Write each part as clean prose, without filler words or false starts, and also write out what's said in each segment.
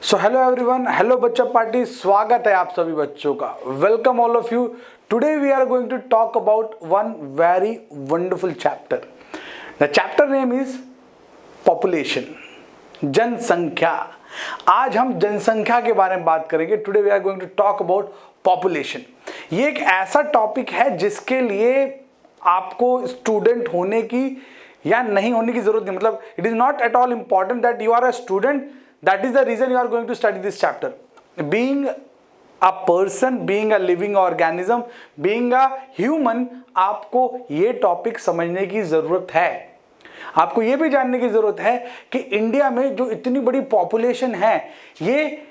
सो hello everyone, hello बच्चा party, स्वागत है आप सभी बच्चों का। Welcome all of you. Today we are going to talk about one very wonderful chapter. The chapter name is population, जनसंख्या। आज हम जनसंख्या के बारे में बात करेंगे। Today we are going to talk about population. ये एक ऐसा टॉपिक है जिसके लिए आपको स्टूडेंट होने की या नहीं होने की जरूरत नहीं। मतलब it is not at all important that you are a student, that is the reason you are going to study this chapter. Being a person, being a living organism, being a human, आपको ये topic समझने की जरूरत है। आपको ये भी जानने की जरूरत है कि इंडिया में जो इतनी बड़ी पॉपुलेशन है, ये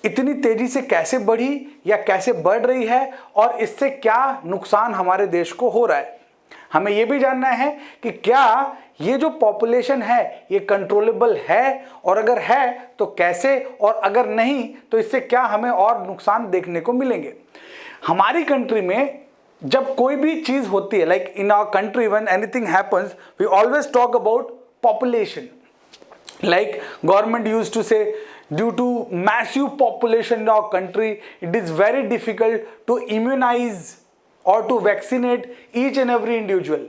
इतनी तेजी से कैसे बढ़ी या कैसे बढ़ रही है और इससे क्या नुकसान हमारे देश को हो रहा है। हमें यह भी जानना है कि क्या ये जो पॉपुलेशन है ये कंट्रोलेबल है, और अगर है तो कैसे, और अगर नहीं तो इससे क्या हमें और नुकसान देखने को मिलेंगे। हमारी कंट्री में जब कोई भी चीज होती है, like in our country when anything happens we always talk about population. Like government used to say, due to massive population in our country, it is very difficult to immunize or to vaccinate each and every individual.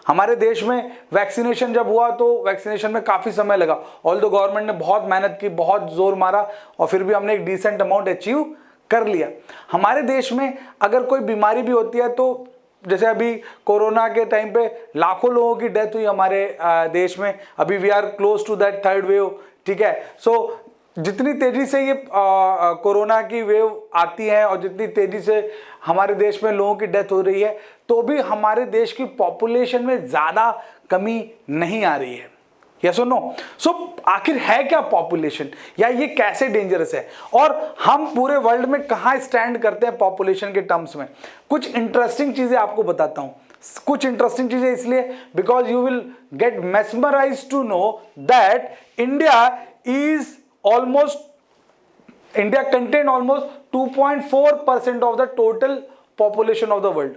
हमारे देश में vaccination जब हुआ तो vaccination में काफ़ी समय लगा। ऑल्दो गवर्नमेंट ने बहुत मेहनत की, बहुत जोर मारा, और फिर भी हमने एक डिसेंट अमाउंट अचीव कर लिया। हमारे देश में अगर कोई बीमारी भी होती है तो जैसे अभी कोरोना के टाइम पे लाखों लोगों की डेथ हुई हमारे देश में। अभी we are close to that third wave, ठीक है। सो जितनी तेजी से ये कोरोना की वेव आती है और जितनी तेजी से हमारे देश में लोगों की डेथ हो रही है, तो भी हमारे देश की पॉपुलेशन में ज्यादा कमी नहीं आ रही है। यस और नो? सो आखिर है क्या पॉपुलेशन, या ये कैसे डेंजरस है, और हम पूरे वर्ल्ड में कहाँ स्टैंड करते हैं पॉपुलेशन के टर्म्स में। कुछ इंटरेस्टिंग चीजें आपको बताता हूं। कुछ इंटरेस्टिंग चीजें इसलिए because you will get mesmerized to know that India contain almost 2.4% of the total population of the world.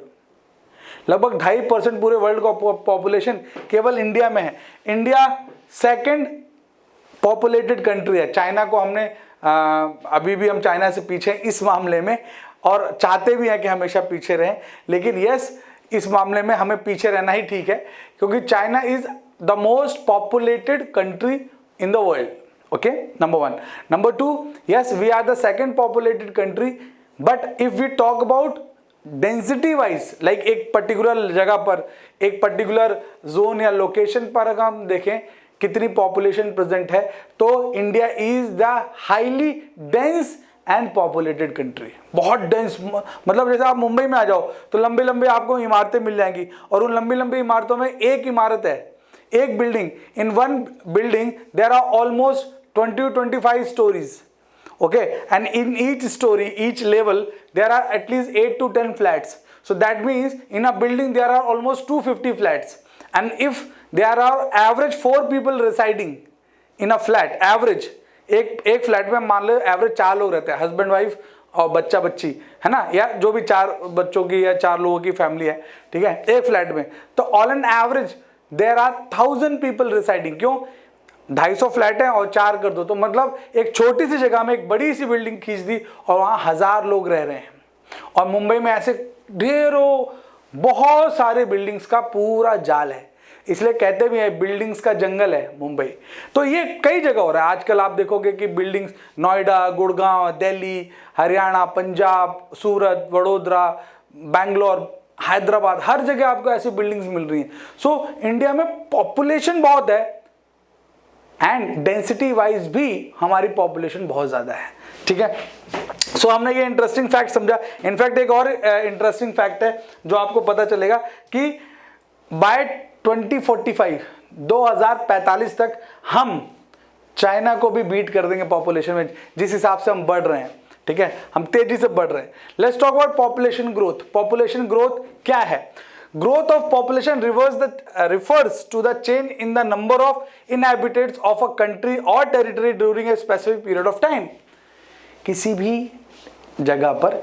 लगभग 2.5% पूरे वर्ल्ड का पॉपुलेशन केवल इंडिया में है। इंडिया सेकंड पॉपुलेटेड कंट्री है। चाइना को हमने अभी भी हम चाइना से पीछे हैं इस मामले में, और चाहते भी हैं कि हमेशा पीछे रहें, लेकिन यस, इस मामले में हमें पीछे रहना ही ठीक है, क्योंकि China is the most populated country in the world. Okay, number one. Number two, yes, we are the second populated country, but if we talk about density wise, like एक particular जगह पर, एक particular zone या location पर अगर हम देखें कितनी population present है, तो India is the highly dense and populated country. बहुत dense, मतलब जैसे आप मुंबई में आ जाओ तो लंबे लंबे आपको इमारतें मिल जाएंगी, और उन लंबी लंबी इमारतों में एक इमारत है, एक building. In one building there are almost 20 to 25 stories, okay, and in each story, each level, there are at least 8 to 10 flats. So that means in a building there are almost 250 flats, and if there are average 4 people residing in a flat, average एक flat में मान लो average 4 लोग रहते हैं, husband wife और बच्चा बच्ची, है ना, या जो भी 4 बच्चों की या 4 लोगों की फैमिली है, ठीक है, एक फ्लैट में, तो all an average there are 1000 people residing. क्यों? 250 फ्लैट है और 4 कर दो, तो मतलब एक छोटी सी जगह में एक बड़ी सी बिल्डिंग खींच दी और वहां 1000 लोग रह रहे हैं। और मुंबई में ऐसे ढेरों बहुत सारे बिल्डिंग्स का पूरा जाल है, इसलिए कहते भी हैं बिल्डिंग्स का जंगल है मुंबई। तो ये कई जगह हो रहा है आजकल। आप देखोगे कि बिल्डिंग्स नोएडा, गुड़गांव, दिल्ली, हरियाणा, पंजाब, सूरत, वडोदरा, बैंगलोर, हैदराबाद, हर जगह आपको ऐसी बिल्डिंग्स मिल रही हैं। सो इंडिया में पॉपुलेशन बहुत है एंड डेंसिटी वाइज भी हमारी पॉपुलेशन बहुत ज्यादा है, ठीक है। सो हमने ये इंटरेस्टिंग फैक्ट समझा। इनफैक्ट एक और इंटरेस्टिंग फैक्ट है जो आपको पता चलेगा कि बाय 2045 तक हम चाइना को भी बीट कर देंगे पॉपुलेशन में, जिस हिसाब से हम बढ़ रहे हैं, ठीक है, हम तेजी से बढ़ रहे हैं। Let's talk about population growth. Population growth क्या है? Growth of population refers to the change in the number of inhabitants of a country or territory during a specific period of time. किसी भी जगह पर,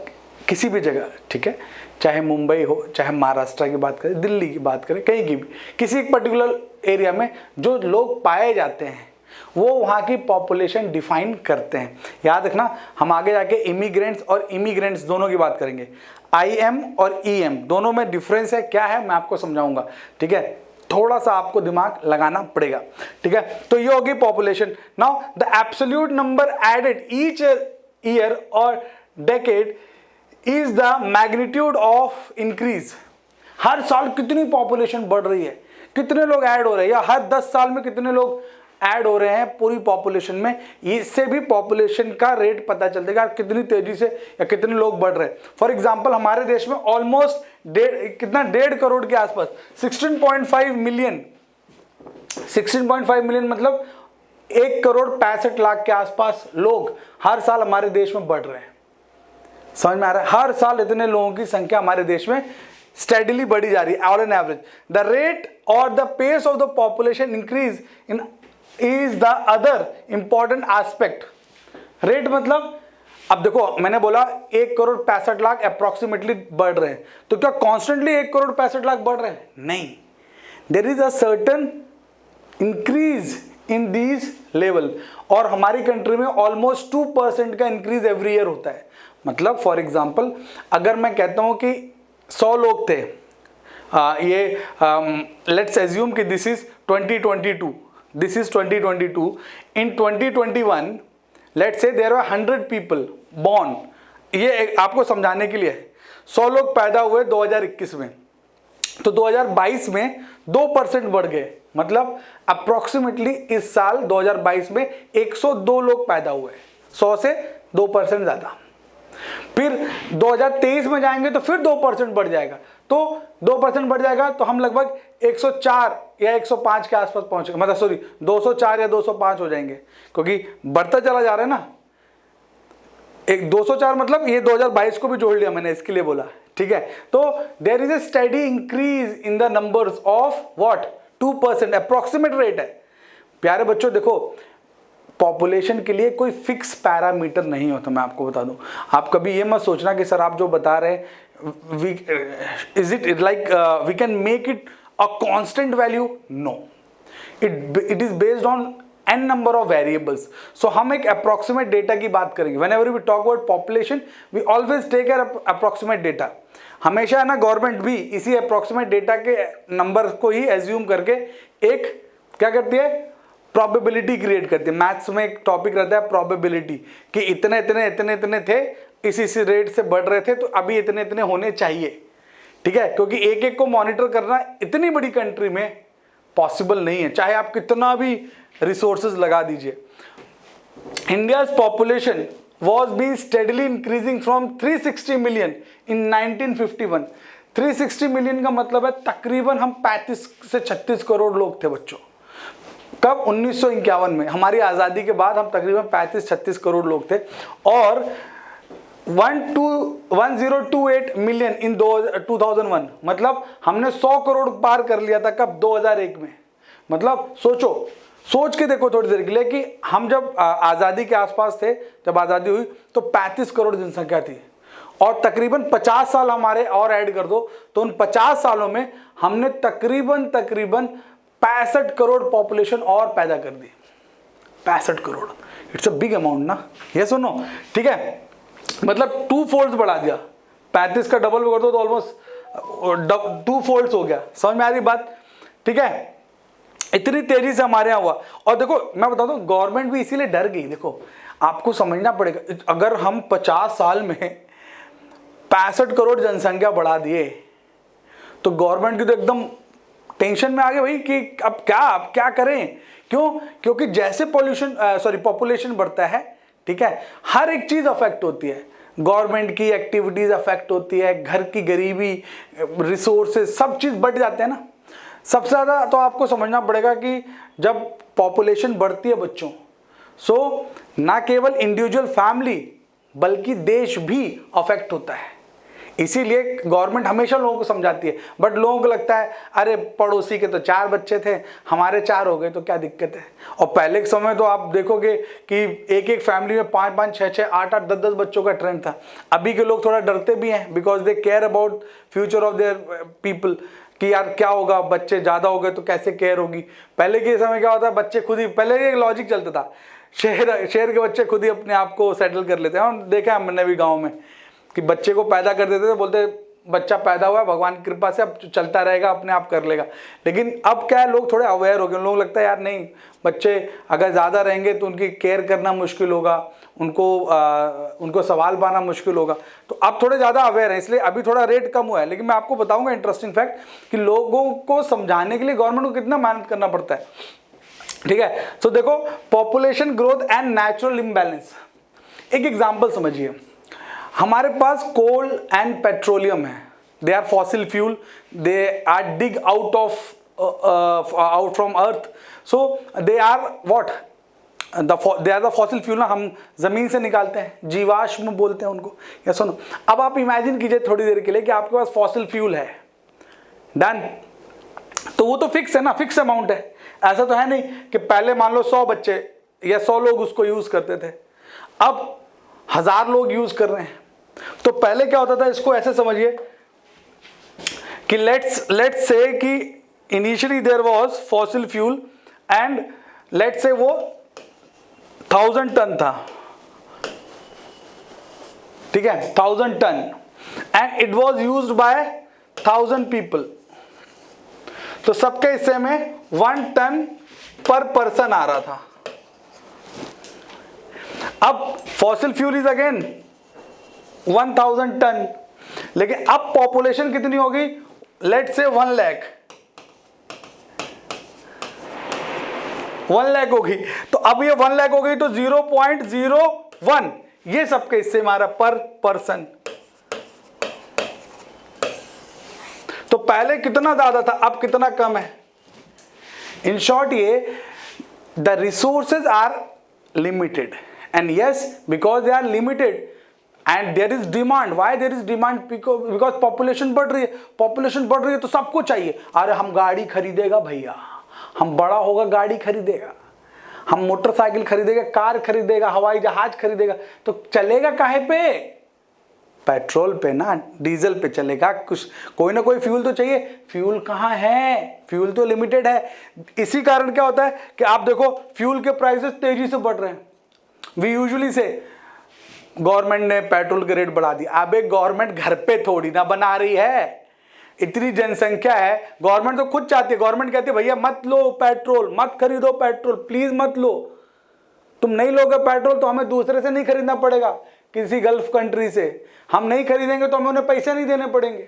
किसी भी जगह, ठीक है, चाहे मुंबई हो, चाहे महाराष्ट्र की बात करें, दिल्ली की बात करें, कहीं की भी, किसी एक पर्टिकुलर एरिया में जो लोग पाए जाते हैं, वो वहाँ की पॉपुलेशन डिफाइन करते हैं। याद रखना, हम आगे जाके इमिग्रेंट्स और इमिग्रेंट्स दोनों की बात करेंगे। IM और EM दोनों में डिफरेंस है, क्या है मैं आपको समझाऊंगा, ठीक है। थोड़ा सा आपको दिमाग लगाना पड़ेगा, ठीक है। तो ये होगी population. Now the absolute number added each year और decade is the magnitude of increase. हर साल कितनी पॉपुलेशन बढ़ रही है, कितने लोग ऐड हो रहे हैं, या हर 10 साल में कितने लोग ऐड हो रहे हैं पूरी पॉपुलेशन में, इससे भी पॉपुलेशन का रेट पता चलता है कितनी तेजी से या कितने लोग बढ़ रहे हैं। फॉर एग्जांपल हमारे देश में ऑलमोस्ट 1.5 करोड़ के आसपास 16.5 मिलियन, 16.5 मिलियन मतलब 1,65,00,000 के आसपास लोग हर साल हमारे देश में बढ़ रहे हैं। समझ में आ रहा है? हर साल इतने लोगों की संख्या हमारे देश में स्टेडीली बढ़ी जा रही है on an average. The rate और the pace of the population increase in is the other important aspect. Rate मतलब, अब देखो मैंने बोला 1,65,00,000 अप्रोक्सीमेटली बढ़ रहे हैं, तो क्या कॉन्स्टेंटली 1,65,00,000 बढ़ रहे हैं? नहीं, there is a certain increase in these level. और हमारी कंट्री में ऑलमोस्ट 2% का इंक्रीज एवरी ईयर होता है। मतलब फॉर एग्जांपल अगर मैं कहता हूं कि 100 लोग थे, लेट्स एज्यूम कि this is 2022, this is 2022, in 2021 let's say there were 100 people born. ये आपको समझाने के लिए है, 100 लोग पैदा हुए 2021 में, तो 2022 में 2% बढ़ गए। मतलब अप्रोक्सीमेटली इस साल 2022 में 102 लोग पैदा हुए, 100 से 2% ज्यादा। फिर 2023 में जाएंगे तो फिर 2% बढ़ जाएगा, तो 2% बढ़ जाएगा तो हम लगभग 104 या 105 के आसपास पहुंचेंगे, मतलब सॉरी 204 या 205 हो जाएंगे, क्योंकि बढ़ता चला जा रहा है ना। एक 204 मतलब ये 2022 को भी जोड़ लिया मैंने, इसके लिए बोला, ठीक है। तो there is a study increase in the numbers of what 2%, approximate rate है। प्यारे बच्चों देखो, पॉपुलेशन के लिए कोई फिक्स पैरामीटर नहीं होता, मैं आपको बता दूं। आप कभी ये मत सोचना कि सर आप जो बता रहे हैं is it like we can make it a constant value. No, it is based on n number of variables. So हम एक approximate data की बात करेंगे। Whenever we talk about population, we always take an approximate data. हमेशा है ना, government भी इसी approximate data के नंबर को ही assume करके एक क्या करती है, probability create करती है। मैथ्स में एक टॉपिक रहता है probability, कि इतने इतने इतने इतने थे, इसी रेट से बढ़ रहे थे, तो अभी इतने इतने होने चाहिए, ठीक है। क्योंकि एक एक को मॉनिटर करना इतनी बड़ी कंट्री में पॉसिबल नहीं है, चाहे आप कितना भी रिसोर्सेज लगा दीजिए। India's population was be steadily increasing from 360 million in 1951। 360 million का मतलब है तकरीबन हम 35 से 36 करोड़ लोग थे बच्चों। कब? 1951 में, हमारी आज़ादी के बाद हम तकरीबन 35-36 करोड़ लोग थे। और 1028 मिलियन इन 2001, मतलब हमने 100 करोड़ पार कर लिया था। कब? 2001 में। मतलब सोचो, सोच के देखो थोड़ी देर के लिए कि हम जब आज़ादी के आसपास थे, जब आज़ादी हुई तो 35 करोड़ जनसंख्या थी, और तकरीबन 50 साल हमारे और ऐड कर दो तो उन 50 सालों में हमने तकरीबन 65 करोड़ पॉपुलेशन और पैदा कर दी। 65 crore, it's a big amount ना, ये सुनो, ठीक है। मतलब 2 फोल्ड्स बढ़ा दिया, 35 का डबल कर दो तो ऑलमोस्ट 2 फोल्ड्स हो गया। समझ में आ रही बात, ठीक है। इतनी तेजी से हमारे यहाँ हुआ। और देखो मैं बता दूं, गवर्नमेंट भी इसीलिए डर गई। देखो आपको समझना पड़ेगा, अगर हम 50 साल में 65 करोड़ जनसंख्या बढ़ा दिए तो गवर्नमेंट की तो एकदम टेंशन में आ गए भाई कि अब क्या करें। क्यों? क्योंकि जैसे पॉपुलेशन बढ़ता है, ठीक है, हर एक चीज अफेक्ट होती है। गवर्नमेंट की एक्टिविटीज अफेक्ट होती है, घर की गरीबी, रिसोर्सेज, सब चीज बढ़ जाते हैं ना। सबसे ज़्यादा तो आपको समझना पड़ेगा कि जब पॉपुलेशन बढ़ती है बच्चों, सो ना केवल इंडिविजुअल फैमिली बल्कि देश भी अफेक्ट होता है। इसीलिए गवर्नमेंट हमेशा लोगों को समझाती है, बट लोगों को लगता है अरे पड़ोसी के तो 4 बच्चे थे, हमारे 4 हो गए तो क्या दिक्कत है। और पहले के समय तो आप देखोगे कि एक फैमिली में 5-5, 6-6, 8-8, 10-10 बच्चों का ट्रेंड था। अभी के लोग थोड़ा डरते भी हैं, because they care about future of their people, कि यार क्या होगा, बच्चे ज़्यादा हो गए तो कैसे केयर होगी। पहले के समय क्या होता है, बच्चे खुद ही, पहले ये लॉजिक चलता था, शहर के बच्चे खुद ही अपने आप को सेटल कर लेते हैं। और देखा हमने भी गाँव में कि बच्चे को पैदा कर देते थे, बोलते बच्चा पैदा हुआ है, भगवान की कृपा से अब चलता रहेगा, अपने आप कर लेगा। लेकिन अब क्या है, लोग थोड़े अवेयर हो गए, लोगों को लगता है यार नहीं, बच्चे अगर ज़्यादा रहेंगे तो उनकी केयर करना मुश्किल होगा, उनको सवाल पाना मुश्किल होगा। तो अब थोड़े ज़्यादा अवेयर हैं, इसलिए अभी थोड़ा रेट कम हुआ है। लेकिन मैं आपको बताऊंगा इंटरेस्टिंग फैक्ट कि लोगों को समझाने के लिए गवर्नमेंट को कितना मेहनत करना पड़ता है। ठीक है, तो देखो, population growth and natural imbalance. एक एग्जाम्पल समझिए, हमारे पास कोल एंड पेट्रोलियम है, they are fossil fuel, they are dig out from earth, so they are what, they are the fossil fuel ना, हम जमीन से निकालते हैं, जीवाश्म बोलते हैं उनको। या सुनो, अब आप इमेजिन कीजिए थोड़ी देर के लिए कि आपके पास फॉसिल फ्यूल है, डन, तो वो तो फिक्स है ना, फिक्स अमाउंट है। ऐसा तो है नहीं कि पहले मान लो 100 बच्चे या 100 लोग उसको यूज करते थे, अब 1000 लोग यूज कर रहे हैं। तो पहले क्या होता था, इसको ऐसे समझिए कि लेट्स से कि initially there was fossil fuel and let's say वो 1000 टन था, ठीक है, 1000 ton, and it was used by 1000 people. तो सबके हिस्से में 1 टन पर पर्सन आ रहा था। अब fossil fuel is again 1000 ton, लेकिन अब पॉपुलेशन कितनी होगी, लेट्स से 1 लाख, 1 लाख होगी। तो अब ये 1 लाख हो गई, तो 0.01 ये सबके हिस्से मारा पर पर्सन। तो पहले कितना ज्यादा था, अब कितना कम है। इन शॉर्ट, ये the resources are limited, and yes, because they are limited and there is demand. Why there is demand? Because population बढ़ रही है, पॉपुलेशन बढ़ रही है तो सबको चाहिए। अरे हम गाड़ी खरीदेगा भैया, हम बड़ा होगा गाड़ी खरीदेगा, हम मोटरसाइकिल खरीदेगा, कार खरीदेगा, हवाई जहाज खरीदेगा, तो चलेगा काहे पे? पेट्रोल पे ना, डीजल पे चलेगा। कुछ कोई ना कोई फ्यूल तो चाहिए। फ्यूल कहाँ है? फ्यूल तो लिमिटेड है। इसी कारण क्या होता है कि आप देखो फ्यूल के प्राइसेस तेजी से बढ़ रहे हैं। वी यूजुअली से गवर्नमेंट ने पेट्रोल के रेट बढ़ा दिया। अब एक गवर्नमेंट घर पे थोड़ी ना बना रही है, इतनी जनसंख्या है, गवर्नमेंट तो खुद चाहती है। गवर्नमेंट कहती है भैया मत लो पेट्रोल, मत खरीदो पेट्रोल, प्लीज मत लो। तुम नहीं लोगे पेट्रोल तो हमें दूसरे से नहीं खरीदना पड़ेगा, किसी गल्फ कंट्री से। हम नहीं खरीदेंगे तो हमें उन्हें पैसे नहीं देने पड़ेंगे।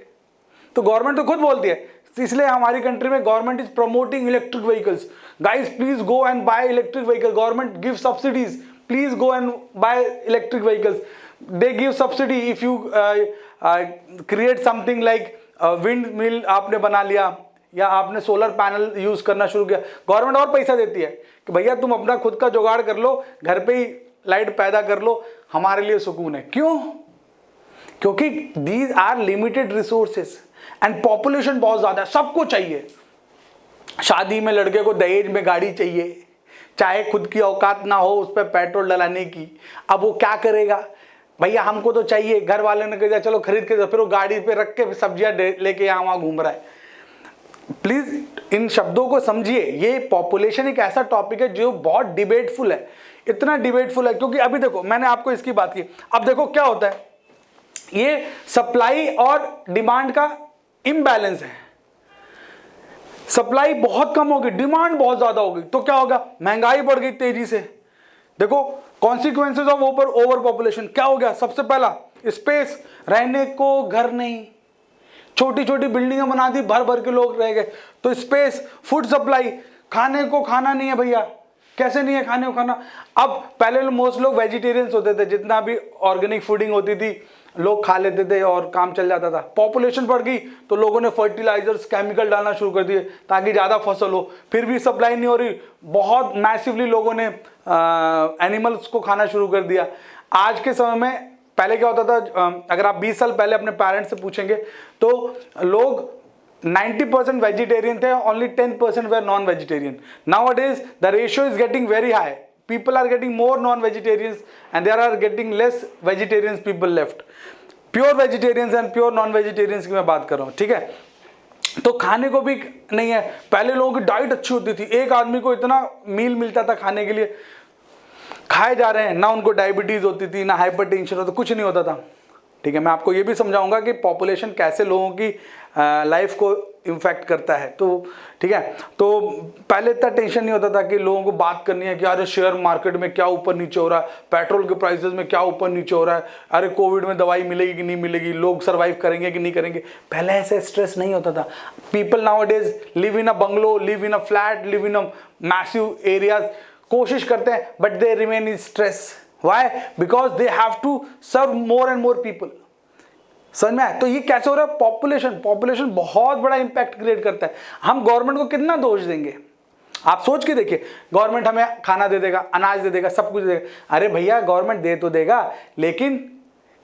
तो गवर्नमेंट तो खुद बोलती है। इसलिए हमारी कंट्री में government is promoting electric vehicles. Guys please go and by electric vehicle, government give subsidies, please go and by electric vehicles. They give subsidy if you create something like wind mill आपने बना लिया या आपने solar panel use करना शुरू किया, government और पैसा देती है कि भैया तुम अपना खुद का जुगाड़ कर लो, घर पे ही लाइट पैदा कर लो, हमारे लिए सुकून है। क्यों? क्योंकि these are limited resources and population बहुत ज्यादा है, सबको चाहिए। शादी में लड़के को दहेज में गाड़ी चाहिए, चाहे खुद की औकात ना हो उस पर पेट्रोल डलाने की। अब वो क्या करेगा? भैया हमको तो चाहिए, घर वाले ने कहा चलो खरीद के, फिर वो गाड़ी पे रख के सब्जियां लेके यहाँ वहां घूम रहा है। प्लीज इन शब्दों को समझिए। ये पॉपुलेशन एक ऐसा टॉपिक है जो बहुत डिबेटफुल है, इतना डिबेटफुल है क्योंकि अभी देखो मैंने आपको इसकी बात की। अब देखो क्या होता है, ये सप्लाई और डिमांड का इम्बैलेंस है। सप्लाई बहुत कम होगी, डिमांड बहुत ज्यादा होगी, तो क्या होगा? महंगाई बढ़ गई तेजी से। देखो कॉन्सिक्वेंसेज ऑफ ओवर पॉपुलेशन क्या हो गया? सबसे पहला स्पेस, रहने को घर नहीं, छोटी छोटी बिल्डिंगें बना दी, भर भर के लोग रह गए, तो स्पेस। फूड सप्लाई, खाने को खाना नहीं है भैया, कैसे नहीं है खाने को खाना? अब पहले मोस्ट लोग वेजिटेरियंस होते थे, जितना भी ऑर्गेनिक फूडिंग होती थी लोग खा लेते थे और काम चल जाता था। पॉपुलेशन बढ़ गई तो लोगों ने फर्टिलाइजर्स, केमिकल डालना शुरू कर दिए ताकि ज़्यादा फसल हो, फिर भी सप्लाई नहीं हो रही, बहुत मैसिवली लोगों ने एनिमल्स को खाना शुरू कर दिया। आज के समय में पहले क्या होता था, अगर आप 20 साल पहले अपने पेरेंट्स से पूछेंगे तो लोग 90% वेजिटेरियन थे, only 10% were non vegetarian. Nowadays the ratio is getting very high. People are getting more non-vegetarians and there are getting less vegetarians people left. Pure vegetarians and pure non vegetarians की मैं बात कर रहा हूँ, ठीक है। तो खाने को भी नहीं है। पहले लोगों की डाइट अच्छी होती थी, एक आदमी को इतना मील मिलता था खाने के लिए, खाए जा रहे हैं, ना उनको डायबिटीज होती थी, ना हाइपरटेंशन होता, कुछ नहीं होता था। ठीक है, मैं आपको ये भी समझाऊंगा कि पॉपुलेशन कैसे लोगों की लाइफ को इम्फेक्ट करता है। तो ठीक है, तो पहले इतना टेंशन नहीं होता था कि लोगों को बात करनी है कि अरे शेयर मार्केट में क्या ऊपर नीचे हो रहा है, पेट्रोल के प्राइसेस में क्या ऊपर नीचे हो रहा है, अरे कोविड में दवाई मिलेगी कि नहीं मिलेगी, लोग सर्वाइव करेंगे कि नहीं करेंगे। पहले ऐसे स्ट्रेस नहीं होता था। People nowadays live in a bungalow, live in a flat, live in a massive areas, कोशिश करते हैं but they remain in stress. Why? Because they have to serve more and more people. समझ में आया? तो ये कैसे हो रहा है? पॉपुलेशन बहुत बड़ा इंपैक्ट क्रिएट करता है। हम गवर्नमेंट को कितना दोष देंगे? आप सोच के देखिए, गवर्नमेंट हमें खाना दे देगा, अनाज दे देगा, सब कुछ दे देगा। अरे भैया, गवर्नमेंट दे तो देगा, लेकिन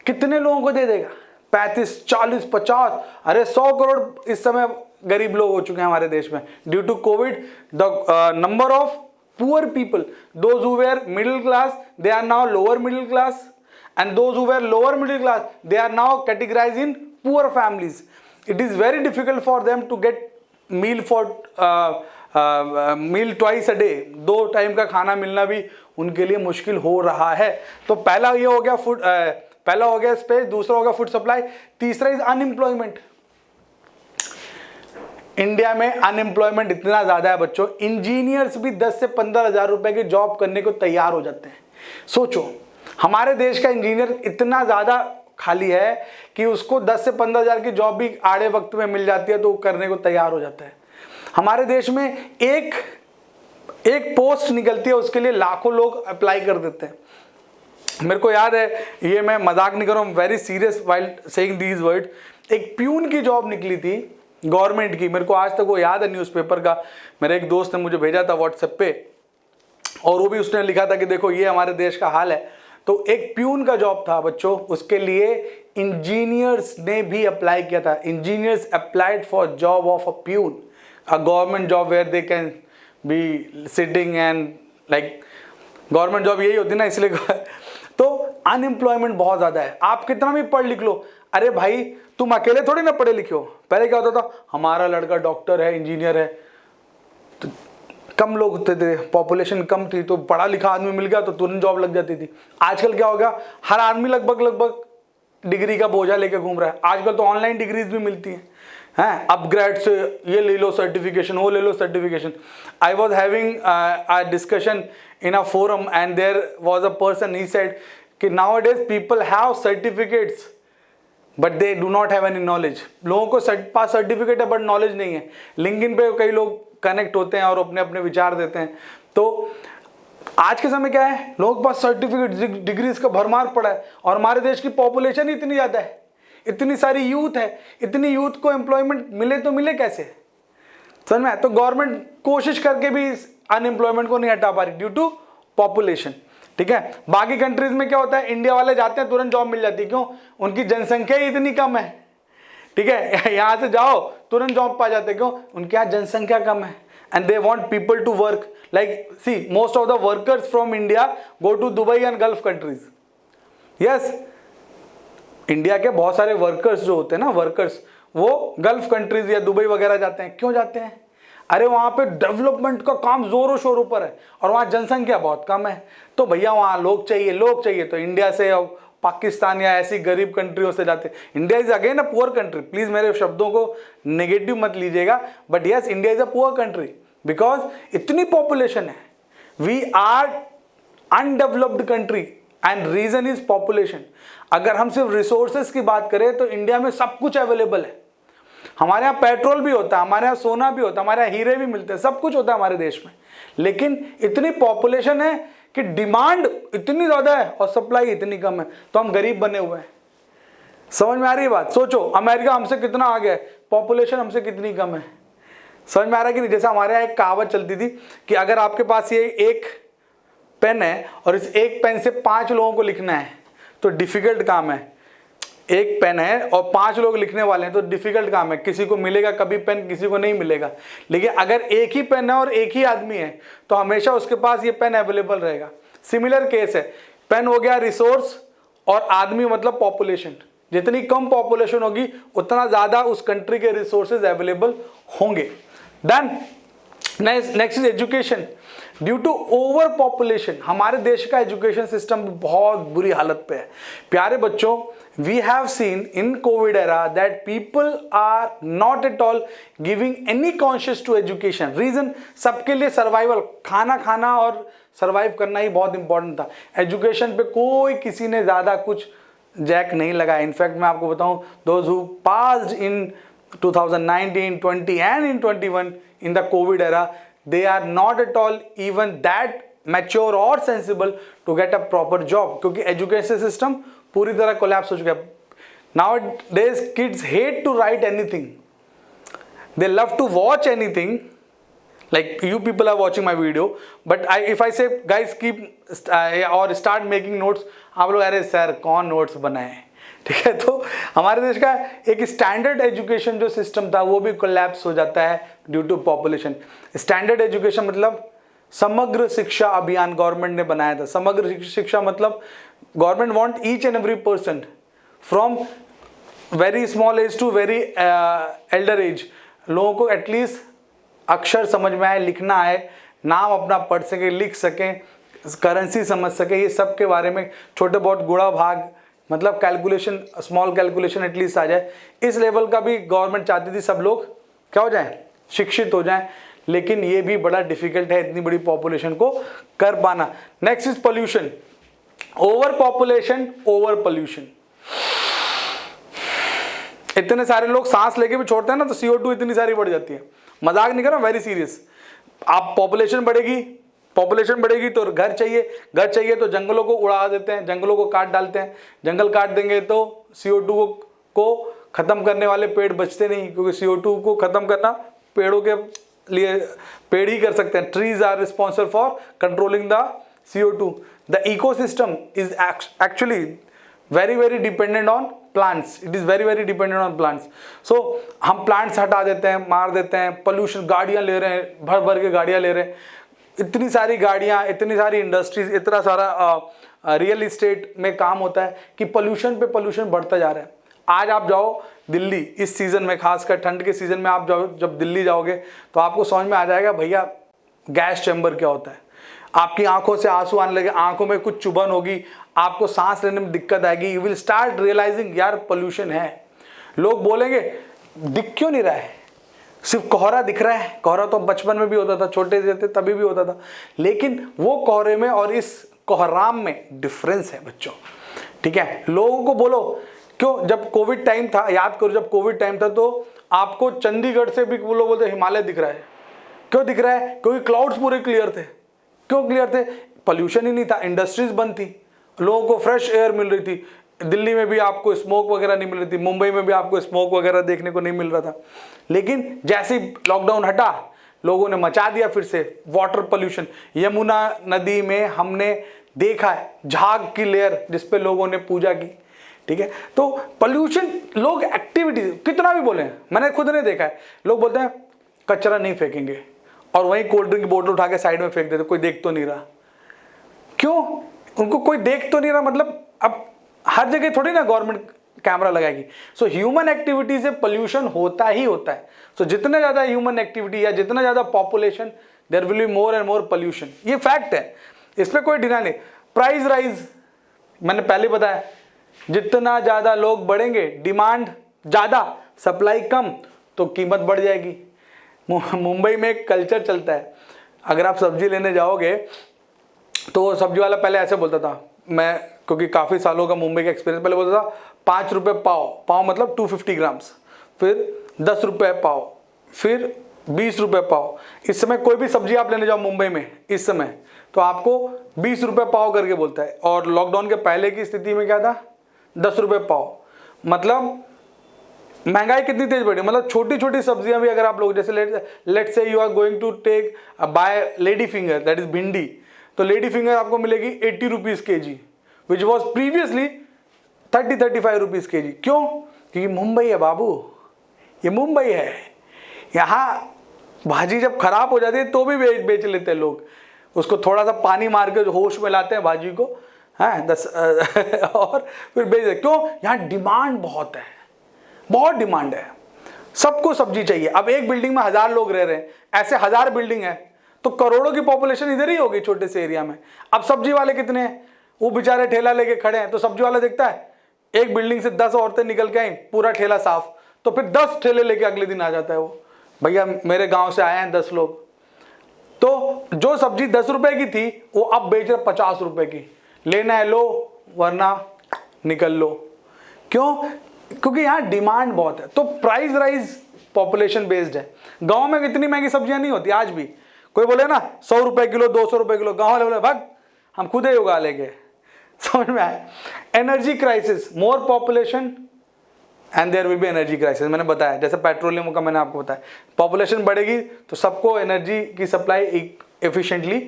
कितने लोगों को दे देगा? 35, 40, 50, अरे 100 करोड़ इस समय गरीब लोग हो चुके हैं हमारे देश में। Due to Covid the number of poor people, those who were middle class, they are now lower middle class, and those who were lower middle class, they are now categorized in poor families. It is very difficult for them to get meal meal twice a day. 2 time का खाना मिलना भी उनके लिए मुश्किल हो रहा है। तो पहला ये हो गया फूड, पहला हो गया स्पेस, दूसरा हो गया फूड सप्लाई, तीसरा इज अनएम्प्लॉयमेंट। इंडिया में अनएम्प्लॉयमेंट इतना ज्यादा है बच्चों, इंजीनियर्स भी 10 से 15 हजार रुपए की जॉब करने को तैयार हो जाते हैं। सोचो, हमारे देश का इंजीनियर इतना ज्यादा खाली है कि उसको 10 से 15 हजार की जॉब भी आड़े वक्त में मिल जाती है तो वो करने को तैयार हो जाता है। हमारे देश में एक पोस्ट निकलती है, उसके लिए लाखों लोग अप्लाई कर देते हैं। मेरे को याद है, ये मैं मजाक नहीं कर रहा हूँ, very serious while saying these word. एक प्यून की जॉब निकली थी गवर्नमेंट की, मेरे को आज तक वो याद है, न्यूज़पेपर का। मेरे एक दोस्त ने मुझे भेजा था व्हाट्सएप पे, और वो भी उसने लिखा था कि देखो ये हमारे देश का हाल है। तो एक प्यून का जॉब था बच्चों, उसके लिए इंजीनियर्स ने भी अप्लाई किया था। Engineers applied for job of a peon, a government job where they can be sitting and like, government job यही होती ना, इसलिए तो अनएम्प्लॉयमेंट बहुत ज्यादा है। आप कितना भी पढ़ लिख लो, अरे भाई तुम अकेले थोड़ी ना पढ़े लिखे हो। पहले क्या होता था, हमारा लड़का डॉक्टर है, इंजीनियर है, तो कम लोग होते थे, पॉपुलेशन कम थी, तो पढ़ा लिखा आदमी मिल गया तो तुरंत जॉब लग जाती थी। आजकल क्या हो गया, हर आदमी लगभग डिग्री का बोझा लेके घूम रहा है। आजकल तो ऑनलाइन डिग्रीज भी मिलती हैं, अपग्रेड से ये ले लो सर्टिफिकेशन, वो ले लो certification. I was having a discussion in a forum and there was a person, he said कि nowadays people have certificates but they do not have any knowledge. लोगों को पास सर्टिफिकेट है बट नॉलेज नहीं है। लिंक्डइन पे कई लोग कनेक्ट होते हैं और अपने अपने विचार देते हैं। तो आज के समय क्या है, लोगों के पास सर्टिफिकेट डिग्रीज का भरमार पड़ा है, और हमारे देश की पॉपुलेशन ही इतनी ज्यादा है, इतनी सारी यूथ है, इतनी यूथ को एम्प्लॉयमेंट मिले तो मिले कैसे? समझ में? तो गवर्नमेंट कोशिश करके भी अनएम्प्लॉयमेंट को नहीं हटा पा रही ड्यू टू पॉपुलेशन। ठीक है, बाकी कंट्रीज में क्या होता है, इंडिया वाले जाते हैं तुरंत जॉब मिल जाती है। क्यों? उनकी जनसंख्या ही इतनी कम है। ठीक है, यहां से जाओ तुरंत जॉब पा जाते। क्यों? उनके यहाँ जनसंख्या कम है and they want people to work. Like see, most of the workers from India go to Dubai and Gulf countries. Yes, India के बहुत सारे वर्कर्स जो होते हैं ना, वर्कर्स, वो गल्फ कंट्रीज या दुबई वगैरह जाते हैं। क्यों जाते हैं? अरे वहां पे डेवलपमेंट का काम जोरों शोरों पर है और वहां जनसंख्या बहुत कम है। तो भैया वहां लोग चाहिए, तो इंडिया से और पाकिस्तान या ऐसी गरीब कंट्रियों से जाते। India is again a poor country, please मेरे शब्दों को नेगेटिव मत लीजिएगा, but yes, India is a poor country because इतनी पॉपुलेशन है। We are undeveloped country and reason is population. अगर हम सिर्फ रिसोर्सेस की बात करें तो इंडिया में सब कुछ अवेलेबल है। हमारे यहाँ पेट्रोल भी होता है, हमारे यहाँ सोना भी होता है, हमारे यहाँ हीरे भी मिलते हैं, सब कुछ होता है हमारे देश में। लेकिन इतनी पॉपुलेशन है कि डिमांड इतनी ज्यादा है और सप्लाई इतनी कम है, तो हम गरीब बने हुए हैं। समझ में आ रही है बात? सोचो, अमेरिका हमसे कितना आगे है, पॉपुलेशन हमसे कितनी कम है। समझ में आ रहा है कि नहीं? जैसे हमारे यहाँ एक कहावत चलती थी कि अगर आपके पास ये एक पेन है और इस एक पेन से 5 लोगों को लिखना है तो डिफिकल्ट काम है। एक पेन है और 5 लोग लिखने वाले हैं तो डिफिकल्ट काम है, किसी को मिलेगा कभी पेन, किसी को नहीं मिलेगा। लेकिन अगर एक ही पेन है और एक ही आदमी है तो हमेशा उसके पास ये पेन अवेलेबल रहेगा। सिमिलर केस है, पेन हो गया रिसोर्स और आदमी मतलब पॉपुलेशन। जितनी कम पॉपुलेशन होगी उतना ज़्यादा उस कंट्री के रिसोर्सेज अवेलेबल होंगे। Then next is education. Due to over population हमारे देश का एजुकेशन सिस्टम बहुत बुरी हालत पे है। प्यारे बच्चों, we have seen in Covid era that people are not at all giving any conscious to education. Reason, सबके लिए सर्वाइवल, खाना खाना और सर्वाइव करना ही बहुत इंपॉर्टेंट था। एजुकेशन पे कोई किसी ने ज़्यादा कुछ जैक नहीं लगाया। इनफैक्ट मैं आपको बताऊं, those who passed in 2019, 20 and in 21 in the COVID era, they are not at all even that mature or sensible to get a proper job, क्योंकि एजुकेशन सिस्टम पूरी तरह कोलैप्स हो चुका है। Nowadays kids hate to write anything, they love to watch anything, like you people are watching my video, but if I say guys keep or start making notes, आप लोग अरे sir कौन notes बनाए, ठीक है। तो हमारे देश का एक स्टैंडर्ड एजुकेशन जो सिस्टम था वो भी कोलैप्स हो जाता है due to population. Standard education मतलब समग्र शिक्षा अभियान गवर्नमेंट ने बनाया था। समग्र शिक्षा मतलब government want each and every person from very small age to very elder age, लोगों को एटलीस्ट अक्षर समझ में आए, लिखना आए, नाम अपना पढ़ सके, लिख सकें, करेंसी समझ सके, ये सब के बारे में छोटे बहुत गुणा भाग मतलब कैलकुलेशन, स्मॉल कैलकुलेशन एटलीस्ट आ जाए। इस लेवल का भी गवर्नमेंट चाहती थी सब लोग क्या हो जाएं, शिक्षित हो जाएं, लेकिन ये भी बड़ा डिफिकल्ट है इतनी बड़ी पॉपुलेशन को कर पाना। Next is pollution. Over population, over pollution. इतने सारे लोग सांस लेके भी छोड़ते हैं ना, तो CO2 इतनी सारी बढ़ जाती है। मजाक नहीं कर रहा, वेरी सीरियस। आप पॉपुलेशन बढ़ेगी तो घर चाहिए तो जंगलों को उड़ा देते हैं, जंगलों को काट डालते हैं। जंगल काट देंगे तो CO2 को खत्म करने वाले पेड़ बचते नहीं, क्योंकि CO2 को खत्म करना पेड़ों के लिए पेड़ ही कर सकते हैं। Trees are responsible for controlling the CO2। The ecosystem is actually very dependent on plants, it is very dependent on plants। so हम plants हटा देते हैं, मार देते हैं। पोल्यूशन, गाड़ियां ले रहे हैं, भर के गाड़ियां ले रहे हैं, इतनी सारी गाड़ियां, इतनी सारी इंडस्ट्रीज, इतना सारा रियल इस्टेट में काम होता है कि पोल्यूशन पे पोल्यूशन बढ़ता जा रहा है। आज आप जाओ दिल्ली, इस सीजन में, खासकर ठंड के सीजन में आप जाओ, जब दिल्ली जाओगे तो आपको समझ में आ जाएगा भैया गैस चैम्बर क्या होता है। आपकी आंखों से आंसू आने लगे, आंखों में कुछ चुभन होगी, आपको सांस लेने में दिक्कत आएगी। यू विल स्टार्ट रियलाइजिंग यार पोल्यूशन है। लोग बोलेंगे दिख क्यों नहीं रहा है, सिर्फ कोहरा दिख रहा है। कोहरा तो बचपन में भी होता था, छोटे से थे तभी भी होता था, लेकिन वो कोहरे में और इस कोहराम में डिफरेंस है बच्चों, ठीक है। लोगों को बोलो क्यों, जब कोविड टाइम था, याद करो जब कोविड टाइम था तो आपको चंडीगढ़ से भी वो लोग बोलते हिमालय दिख रहा है। क्यों दिख रहा है? क्योंकि क्लाउड्स पूरे क्लियर थे। क्यों क्लियर थे? पोल्यूशन ही नहीं था, इंडस्ट्रीज बंद थी, लोगों को फ्रेश एयर मिल रही थी। दिल्ली में भी आपको स्मोक वगैरह नहीं मिल रही थी, मुंबई में भी आपको स्मोक वगैरह देखने को नहीं मिल रहा था। लेकिन जैसे ही लॉकडाउन हटा, लोगों ने मचा दिया फिर से वाटर पोल्यूशन। यमुना नदी में हमने देखा है झाग की लेयर जिसपे लोगों ने पूजा की, ठीक है। तो पोल्यूशन, लोग एक्टिविटी कितना भी बोले, मैंने खुद ने देखा है, लोग बोलते हैं कचरा नहीं फेंकेंगे और वहीं कोल्ड ड्रिंक की बोतल उठा के साइड में फेंक देते, कोई देख तो नहीं रहा। क्यों? उनको कोई देख तो नहीं रहा, मतलब अब हर जगह थोड़ी ना गवर्नमेंट कैमरा लगाएगी। सो ह्यूमन एक्टिविटी से पोल्यूशन होता ही होता है। सो जितने ज्यादा ह्यूमन एक्टिविटी या जितना ज्यादा population, there will be more and more pollution. ये फैक्ट है, इस पर कोई डिनाई नहीं। प्राइस राइज, मैंने पहले बताया, जितना ज्यादा लोग बढ़ेंगे, डिमांड ज्यादा, सप्लाई कम, तो कीमत बढ़ जाएगी। मुंबई में एक कल्चर चलता है, अगर आप सब्जी लेने जाओगे तो सब्जी वाला पहले ऐसे बोलता था, मैं क्योंकि काफ़ी सालों का मुंबई का एक्सपीरियंस, पहले बोलता था 5 रुपये पाव, पाव मतलब 250 ग्राम्स, फिर 10 रुपये पाव, फिर 20 रुपये पाव। इस समय कोई भी सब्जी आप लेने जाओ मुंबई में इस समय, तो आपको 20 रुपये पाव करके बोलता है। और लॉकडाउन के पहले की स्थिति में क्या था? 10 रुपये पाव। मतलब महंगाई कितनी तेज बढ़ी। मतलब छोटी छोटी सब्जियां भी अगर आप लोग, जैसे let's say you are going to take buy lady finger, that is bhindi, तो लेडी फिंगर आपको मिलेगी 80 rupees kg, which was previously 30-35 rupees kg। क्यों? क्योंकि मुंबई है बाबू, ये मुंबई है। यहाँ भाजी जब खराब हो जाती है तो भी बेच लेते हैं लोग, उसको थोड़ा सा पानी मार के होश में लाते हैं भाजी को, है 10 और फिर बेच दे। क्यों? यहाँ डिमांड बहुत है, बहुत डिमांड है, सबको सब्जी चाहिए। अब एक बिल्डिंग में 1000 लोग रह रहे हैं, ऐसे 1000 बिल्डिंग है तो करोड़ों की पॉपुलेशन इधर ही होगी छोटे से एरिया में। अब सब्जी वाले कितने हैं? वो बेचारे ठेला लेके खड़े हैं, तो सब्जी वाला देखता है एक बिल्डिंग से 10 औरतें निकल के आई, पूरा ठेला साफ, तो फिर 10 ठेले लेके अगले दिन आ जाता है वो, भैया मेरे गांव से आए हैं 10 लोग। तो जो सब्जी 10 रुपए की थी वो अब बेच रहे 50 रुपए की, लेना है लो वरना निकल लो। क्यों? क्योंकि यहाँ डिमांड बहुत है, तो प्राइस राइज पॉपुलेशन बेस्ड है। गांव में इतनी महंगी सब्जियां नहीं होती आज भी। कोई बोले ना 100 रुपए किलो 200 रुपए किलो, गांव वाले बोले भाग हम खुद ही उगा लेंगे। समझ में आया? Energy crisis, more population and there will be energy crisis. मैंने बताया जैसे पेट्रोलियम का मैंने आपको बताया, पॉपुलेशन बढ़ेगी तो सबको एनर्जी की सप्लाई एफिशिएंटली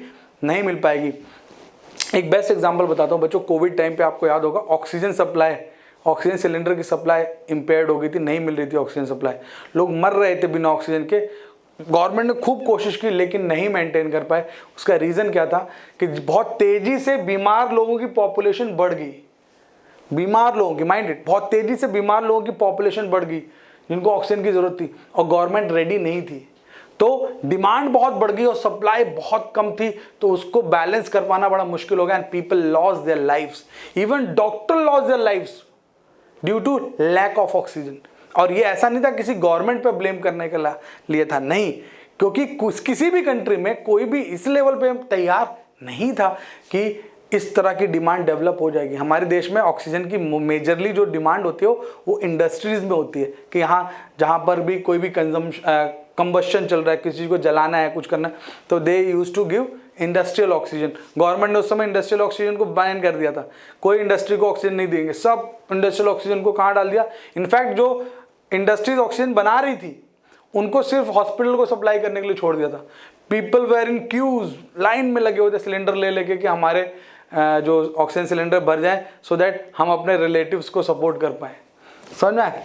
नहीं मिल पाएगी। एक बेस्ट एग्जांपल बताता हूँ बच्चों, कोविड टाइम पे आपको याद होगा ऑक्सीजन सप्लाई, ऑक्सीजन सिलेंडर की सप्लाई इंपेयर्ड हो गई थी, नहीं मिल रही थी ऑक्सीजन सप्लाई, लोग मर रहे थे बिना ऑक्सीजन के। गवर्नमेंट ने खूब कोशिश की लेकिन नहीं मेंटेन कर पाए। उसका रीज़न क्या था कि बहुत तेज़ी से बीमार लोगों की पॉपुलेशन बढ़ गई, बीमार लोगों की, माइंड इट, बहुत तेज़ी से बीमार लोगों की पॉपुलेशन बढ़ गई जिनको ऑक्सीजन की ज़रूरत थी और गवर्नमेंट रेडी नहीं थी। तो डिमांड बहुत बढ़ गई और सप्लाई बहुत कम थी, तो उसको बैलेंस कर पाना बड़ा मुश्किल हो गया and people loss their lifes, even doctor loss their lifes due to lack of oxygen. और ये ऐसा नहीं था किसी गवर्नमेंट पे ब्लेम करने के लिए था, नहीं, क्योंकि किसी भी कंट्री में कोई भी इस लेवल पे तैयार नहीं था कि इस तरह की डिमांड डेवलप हो जाएगी। हमारे देश में ऑक्सीजन की मेजरली जो डिमांड होती है वो इंडस्ट्रीज में होती है कि यहाँ जहाँ पर भी कोई भी कंबशन चल रहा है, किसी चीज़ को जलाना है, कुछ करना है, तो they used to give industrial oxygen. Government ने उस समय इंडस्ट्रियल ऑक्सीजन को बैन कर दिया था, कोई इंडस्ट्री को ऑक्सीजन नहीं देंगे, सब इंडस्ट्रियल ऑक्सीजन को कहाँ डाल दिया। इनफैक्ट जो इंडस्ट्रीज ऑक्सीजन बना रही थी उनको सिर्फ हॉस्पिटल को सप्लाई करने के लिए छोड़ दिया था। People were in queues, line में लगे हुए थे सिलेंडर ले लेके कि हमारे जो ऑक्सीजन सिलेंडर भर जाए सो दैट हम अपने रिलेटिव्स को सपोर्ट कर पाए। समझ में?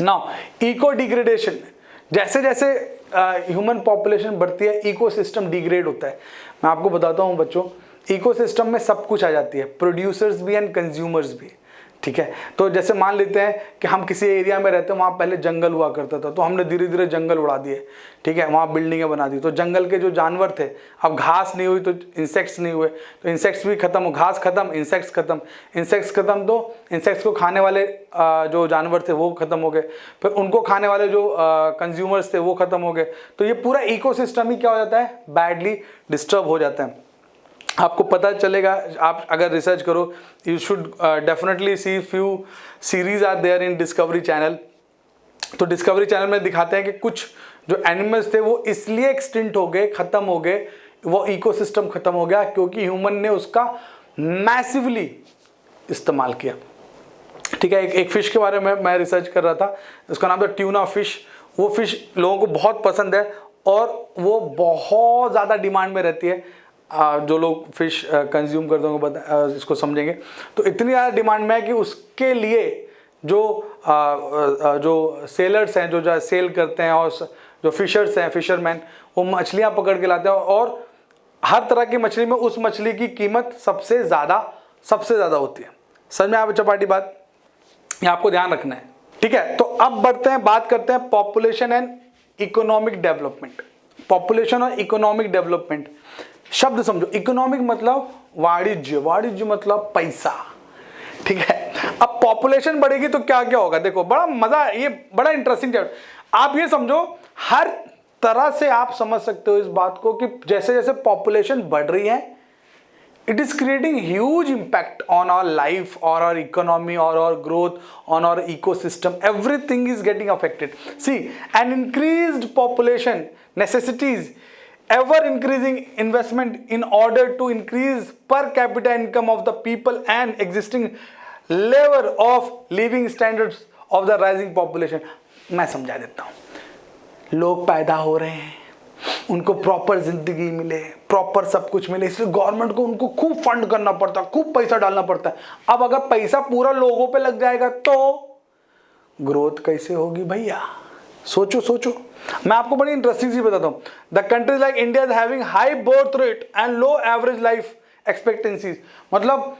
नाउ इको डिग्रेडेशन, जैसे जैसे ह्यूमन पॉपुलेशन बढ़ती है इकोसिस्टम डिग्रेड होता है। मैं आपको बताता हूँ बच्चों, इकोसिस्टम में सब कुछ आ जाती है, प्रोड्यूसर्स भी एंड कंज्यूमर्स भी, ठीक है। तो जैसे मान लेते हैं कि हम किसी एरिया में रहते हैं, वहाँ पहले जंगल हुआ करता था, तो हमने धीरे धीरे जंगल उड़ा दिए, ठीक है, वहाँ बिल्डिंगें बना दी, तो जंगल के जो जानवर थे, अब घास नहीं हुई तो इंसेक्ट्स नहीं हुए, तो इंसेक्ट्स भी खत्म, घास खत्म, इंसेक्ट्स खत्म, इंसेक्ट्स खत्म, तो इंसेक्ट्स को खाने वाले जो जानवर थे वो खत्म हो गए, फिर उनको खाने वाले जो कंज्यूमर्स थे वो खत्म हो गए, तो ये पूरा इकोसिस्टम ही क्या हो जाता है, बैडली डिस्टर्ब हो जाता है। आपको पता चलेगा, आप अगर रिसर्च करो, you should definitely see few series are there in Discovery channel. तो डिस्कवरी चैनल में दिखाते हैं कि कुछ जो एनिमल्स थे वो इसलिए एक्सटिंक्ट हो गए, खत्म हो गए, वो इकोसिस्टम खत्म हो गया क्योंकि ह्यूमन ने उसका मैसिवली इस्तेमाल किया। ठीक है, एक फिश के बारे में मैं रिसर्च कर रहा था, उसका नाम था ट्यूना फिश। वो फिश लोगों को बहुत पसंद है और वो बहुत ज़्यादा डिमांड में रहती है। जो लोग फिश कंज्यूम करते होंगे इसको समझेंगे। तो इतनी ज़्यादा डिमांड में है कि उसके लिए जो सेलर्स हैं, जो सेल करते हैं, और जो फिशर्स हैं, फिशरमैन, वो मछलियाँ पकड़ के लाते हैं और हर तरह की मछली में उस मछली की कीमत सबसे ज़्यादा होती है। समझ में आया बच्चा पार्टी बात? ये आपको ध्यान रखना है, ठीक है। तो अब बढ़ते हैं, बात करते हैं population and economic development. Population और इकोनॉमिक डेवलपमेंट शब्द समझो। इकोनॉमिक मतलब वाणिज्य, वाणिज्य मतलब पैसा, ठीक है। अब पॉपुलेशन बढ़ेगी तो क्या क्या होगा, देखो बड़ा मजा, ये बड़ा इंटरेस्टिंग चैप्टर। आप ये समझो, हर तरह से आप समझ सकते हो इस बात को कि जैसे जैसे पॉपुलेशन बढ़ रही है, it is creating huge impact on our life or our economy or our growth on our ecosystem. Everything is getting affected. See, an increased population necessities ever increasing investment in order to increase per capita income of the people and existing level of living standards of the rising population. मैं समझा देता हूँ, लोग पैदा हो रहे हैं, उनको प्रॉपर जिंदगी मिले, प्रॉपर सब कुछ मिले, इसलिए गवर्नमेंट को उनको खूब फंड करना पड़ता है, खूब पैसा डालना पड़ता है। अब अगर पैसा पूरा लोगों पे लग जाएगा तो ग्रोथ कैसे होगी भैया? सोचो सोचो। मैं आपको बड़ी इंटरेस्टिंग चीज बताता हूँ। The countries like India is having high birth rate and low average life expectancies, मतलब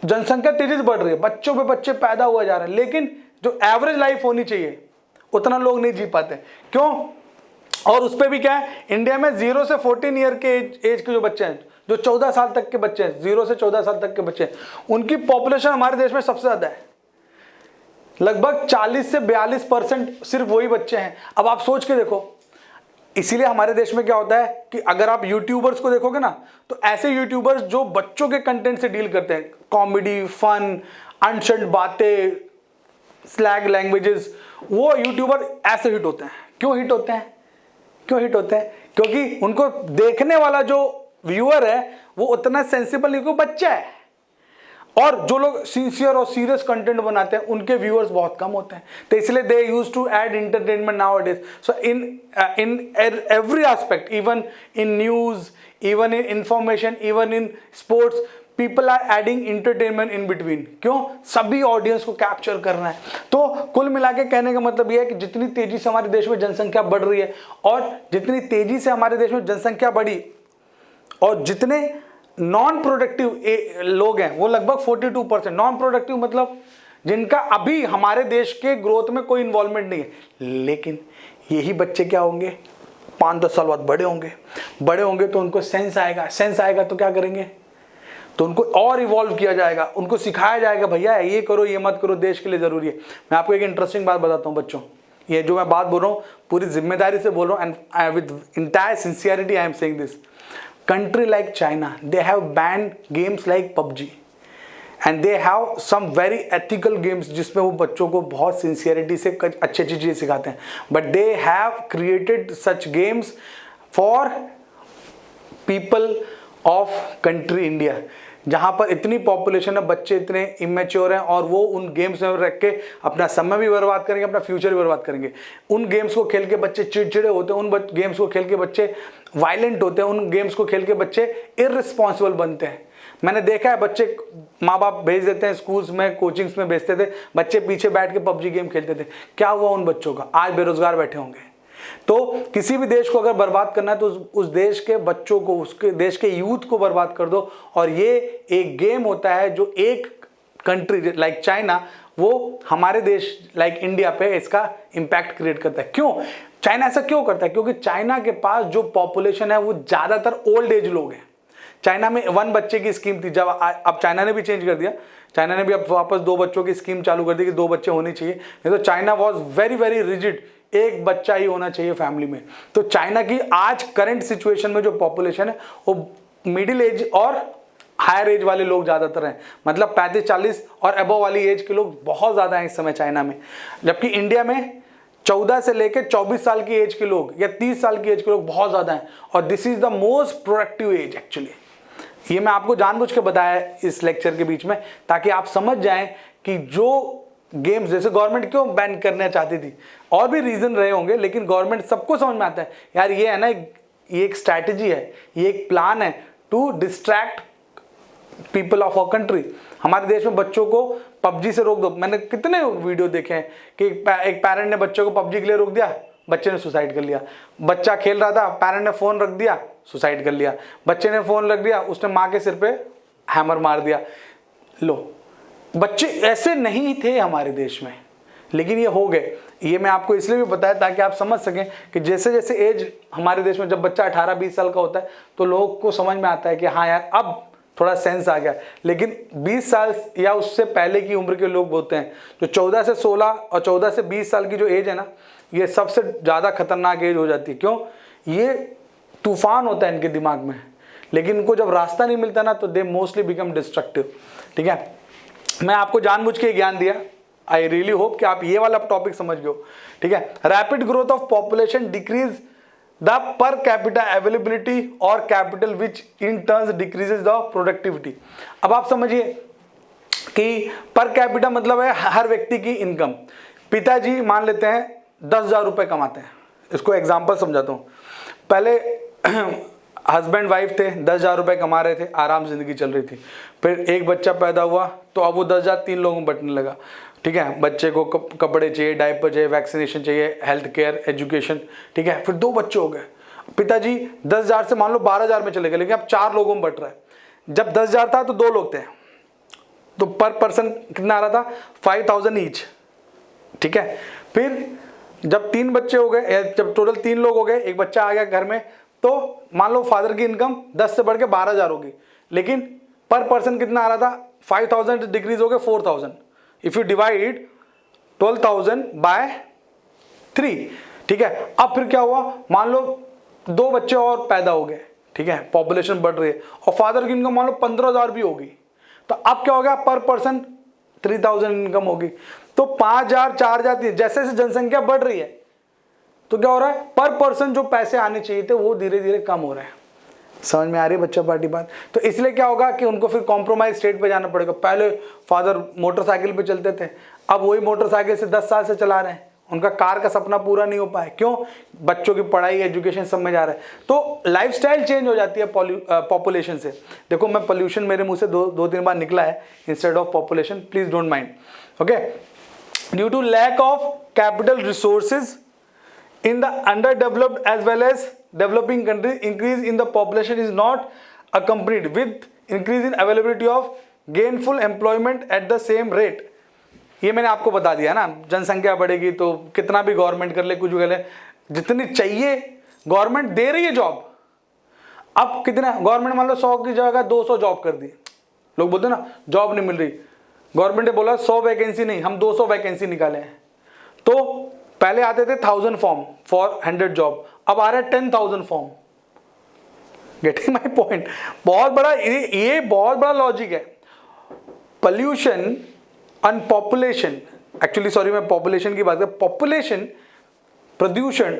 जनसंख्या तेजी से बढ़ रही है, बच्चों पे बच्चे पैदा हुआ जा रहे हैं, लेकिन जो एवरेज लाइफ होनी चाहिए उतना लोग नहीं जी पाते। क्यों? और उस पर भी क्या है, इंडिया में 0 से 14 ईयर के एज के जो बच्चे हैं, जो 14 साल तक के बच्चे हैं, 0 से 14 साल तक के बच्चे हैं, उनकी पॉपुलेशन हमारे देश में सबसे ज्यादा है। लगभग 40 से 42% सिर्फ वही बच्चे हैं। अब आप सोच के देखो, इसीलिए हमारे देश में क्या होता है कि अगर आप यूट्यूबर्स को देखोगे ना, तो ऐसे यूट्यूबर्स जो बच्चों के कंटेंट से डील करते हैं, कॉमेडी, फन, अनशंट बातें, स्लैग लैंग्वेजेस, वो यूट्यूबर ऐसे हिट होते हैं। क्यों हिट होते हैं? क्योंकि उनको देखने वाला जो व्यूअर है वो उतना सेंसिबल नहीं, क्योंकि बच्चा है। और जो लोग सिंसियर और सीरियस कंटेंट बनाते हैं उनके व्यूअर्स बहुत कम होते हैं, तो इसलिए they used to add entertainment nowadays. So in every aspect, even in news, even in information, even in sports, people are adding entertainment in between. क्यों? सभी ऑडियंस को कैप्चर करना है। तो कुल मिला के कहने का मतलब यह है कि जितनी तेजी से हमारे देश में जनसंख्या बढ़ रही है, और जितनी तेजी से हमारे देश में जनसंख्या बढ़ी, और जितने नॉन प्रोडक्टिव लोग हैं वो लगभग 42%। नॉन प्रोडक्टिव मतलब जिनका अभी हमारे देश के ग्रोथ में कोई इन्वॉल्वमेंट नहीं है, लेकिन यही बच्चे क्या होंगे, 5-10 साल बाद बड़े होंगे तो उनको सेंस आएगा तो क्या करेंगे, तो उनको और इवॉल्व किया जाएगा, उनको सिखाया जाएगा, भैया ये करो, ये मत करो, देश के लिए जरूरी है। मैं आपको एक इंटरेस्टिंग बात बताता हूँ बच्चों, ये जो मैं बात बोल रहा हूँ पूरी जिम्मेदारी से बोल रहा हूँ, and with entire sincerity I am saying this. Country like China, they have banned games like PUBG, and they have some very ethical games जिसमें वो बच्चों को बहुत सिंसियरिटी से अच्छी चीज़ें सिखाते हैं, but they have created such games for people of country India, जहाँ पर इतनी पॉपुलेशन है, बच्चे इतने इमेच्योर हैं, और वो उन गेम्स में रख के अपना समय भी बर्बाद करेंगे, अपना फ्यूचर भी बर्बाद करेंगे। उन गेम्स को खेल के बच्चे चिड़चिड़े होते हैं, उन गेम्स को खेल के बच्चे वायलेंट होते हैं, उन गेम्स को खेल के बच्चे इररिस्पॉन्सिबल बनते हैं। मैंने देखा है, बच्चे माँ बाप भेज देते हैं स्कूल्स में, कोचिंग्स में भेजते थे, बच्चे पीछे बैठ के PUBG गेम खेलते थे। क्या हुआ उन बच्चों का? आज बेरोजगार बैठे होंगे। तो किसी भी देश को अगर बर्बाद करना है तो उस देश के बच्चों को, उसके देश के यूथ को बर्बाद कर दो। और ये एक गेम होता है जो एक कंट्री लाइक चाइना, वो हमारे देश लाइक इंडिया पे इसका इंपैक्ट क्रिएट करता है। क्यों चाइना ऐसा क्यों करता है? क्योंकि चाइना के पास जो पॉपुलेशन है वो ज्यादातर ओल्ड एज लोग हैं। चाइना में 1 बच्चे की स्कीम थी, जब अब चाइना ने भी चेंज कर दिया, चाइना ने भी अब वापस 2 बच्चों की स्कीम चालू कर दी कि 2 बच्चे होने चाहिए। नहीं तो China was very very rigid, एक बच्चा ही होना चाहिए फैमिली में। तो चाइना की आज करंट सिचुएशन में जो पॉपुलेशन है वो मिडिल एज और हायर एज वाले लोग ज्यादातर हैं, मतलब 35-40 और अबव वाली एज के लोग बहुत ज्यादा हैं इस समय चाइना में। जबकि इंडिया में 14 से लेकर 24 साल की एज के लोग या 30 साल की एज के लोग बहुत ज्यादा हैं, और this is the most productive age actually. ये मैं आपको जानबूझ के बताया इस लेक्चर के बीच में, ताकि आप समझ जाएं कि जो गेम्स जैसे गवर्नमेंट क्यों बैन करना चाहती थी, और भी रीजन रहे होंगे, लेकिन गवर्नमेंट सबको समझ में आता है यार, ये है ना, ये एक स्ट्रैटेजी है, ये एक प्लान है to distract people of our country. हमारे देश में बच्चों को PUBG से रोक दो। मैंने कितने वीडियो देखे हैं कि एक पेरेंट ने बच्चों को PUBG के लिए रोक दिया, बच्चे ने सुसाइड कर लिया। बच्चा खेल रहा था, पेरेंट ने फोन रख दिया, सुसाइड कर लिया। बच्चे ने फोन रख दिया, उसने माँ के सिर पे हैमर मार दिया। लो, बच्चे ऐसे नहीं थे हमारे देश में, लेकिन ये हो गए। ये मैं आपको इसलिए भी बताया ताकि आप समझ सकें कि जैसे जैसे एज हमारे देश में, जब बच्चा 18-20 साल का होता है तो लोगों को समझ में आता है कि हाँ यार अब थोड़ा सेंस आ गया। लेकिन 20 साल या उससे पहले की उम्र के लोग होते हैं, जो 14 से 16 और 14 से 20 साल की जो एज है ना, ये सबसे ज़्यादा खतरनाक एज हो जाती है। क्यों? ये तूफान होता है इनके दिमाग में, लेकिन इनको जब रास्ता नहीं मिलता ना तो दे मोस्टली बिकम डिस्ट्रक्टिव। ठीक है, मैं आपको जानबूझ के ज्ञान दिया। आई रियली होप कि आप ये वाला टॉपिक समझ गए हो। ठीक है, rapid growth of population decrease the per capita availability और capital which in turns decreases the productivity. अब आप समझिए कि पर कैपिटा मतलब है हर व्यक्ति की इनकम। पिताजी मान लेते हैं 10,000 रुपये कमाते हैं, इसको एग्जाम्पल समझाता हूँ। पहले हस्बैंड वाइफ थे, 10,000 रुपये कमा रहे थे, आराम जिंदगी चल रही थी। फिर एक बच्चा पैदा हुआ तो अब वो 10,000 3 लोगों में बंटने लगा। ठीक है, बच्चे को कपड़े चाहिए, डायपर चाहिए, वैक्सीनेशन चाहिए, हेल्थ केयर, एजुकेशन। ठीक है, फिर 2 बच्चे हो गए। पिताजी 10,000 से मान लो 12,000 में चले गए, लेकिन अब 4 लोगों में बट रहा है। जब 10,000 था तो 2 लोग थे, तो पर पर्सन कितना आ रहा था 5,000 ईच, ठीक है। फिर जब 3 बच्चे हो गए, जब टोटल 3 लोग हो गए, एक बच्चा आ गया घर में, तो मान लो फादर की इनकम 10 से बढ़ के 12,000 होगी, लेकिन पर पर्सन कितना आ रहा था 5,000 डिक्रीज हो गए 4,000। इफ यू डिवाइड 12,000 बाय 3, ठीक है। अब फिर क्या हुआ, मान लो 2 बच्चे और पैदा हो गए, ठीक है, पॉपुलेशन बढ़ रही है, और फादर की इनकम मान लो 15,000 भी होगी, तो अब क्या हो गया, पर पर्सन 3,000 इनकम होगी। तो 5,000, 4,000, जैसे जैसे जनसंख्या बढ़ रही है तो क्या हो रहा है, पर पर्सन जो पैसे आने चाहिए थे वो धीरे धीरे कम हो रहे हैं। समझ में आ रही है बच्चा पार्टी बात? तो इसलिए क्या होगा कि उनको फिर कॉम्प्रोमाइज स्टेट पे जाना पड़ेगा। पहले फादर मोटरसाइकिल पे चलते थे, अब वही मोटरसाइकिल से 10 साल से चला रहे हैं, उनका कार का सपना पूरा नहीं हो पाया। क्यों? बच्चों की पढ़ाई, एजुकेशन सब में जा रहा है, तो लाइफस्टाइल चेंज हो जाती है पॉपुलेशन से। देखो मैं पोल्यूशन मेरे मुंह से 2-3 बार निकला है instead of population, please don't mind, okay. Due to lack of capital resources in the underdeveloped as well as developing countries, increase in the population is not accompanied with increase in availability of gainful employment at the same rate। ये मैंने आपको बता दिया ना, जनसंख्या बढ़ेगी तो कितना भी गवर्नमेंट कर ले, कुछ भी कर ले, जितनी चाहिए गवर्नमेंट दे रही है जॉब। अब कितना गवर्नमेंट मान लो 100 की जगह 200 जॉब कर दी, लोग बोलते हैं ना जॉब नहीं मिल रही, गवर्नमेंट ने बोला 100 वैकेंसी नहीं, हम 200 वैकेंसी निकाले हैं। तो पहले आते थे 1000 फॉर्म फॉर 100 जॉब, अब आ रहा है 10,000 फॉर्म। Getting my point? बहुत बड़ा ये बहुत बड़ा लॉजिक है। Pollution and population, actually sorry मैं पॉपुलेशन की बात कर, पॉपुलेशन प्रदूषण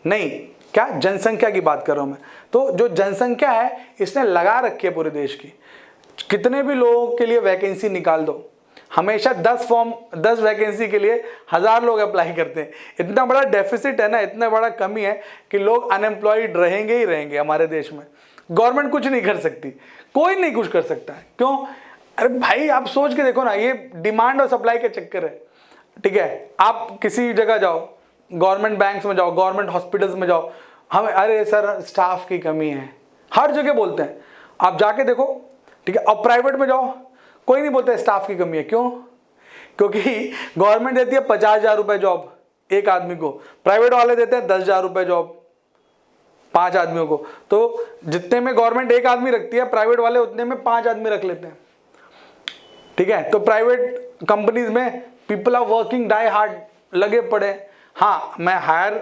नहीं, क्या जनसंख्या की बात कर रहा हूं मैं। तो जो जनसंख्या है इसने लगा रखी है पूरे देश की, कितने भी लोगों के लिए वैकेंसी निकाल दो, हमेशा 10 वैकेंसी के लिए 1000 लोग अप्लाई करते हैं। इतना बड़ा डेफिसिट है ना, इतना बड़ा कमी है कि लोग अनएम्प्लॉयड रहेंगे ही रहेंगे हमारे देश में। गवर्नमेंट कुछ नहीं कर सकती, कोई नहीं कुछ कर सकता है। क्यों? अरे भाई आप सोच के देखो ना, ये डिमांड और सप्लाई के चक्कर है, ठीक है। आप किसी जगह जाओ, गवर्नमेंट बैंक्स में जाओ, गवर्नमेंट हॉस्पिटल्स में जाओ, हम अरे सर स्टाफ की कमी है, हर जगह बोलते हैं। आप जाके देखो, ठीक है। अब प्राइवेट में जाओ, कोई नहीं बोलता स्टाफ की कमी है। क्यों? क्योंकि गवर्नमेंट देती है 50,000 रुपए जॉब एक आदमी को, प्राइवेट वाले देते हैं 10,000 रुपए जॉब 5 आदमियों को। तो जितने में गवर्नमेंट एक आदमी रखती है, प्राइवेट वाले उतने में 5 आदमी रख लेते हैं, ठीक है। तो प्राइवेट कंपनीज में people are working die hard, लगे पड़े। हाँ, मैं हायर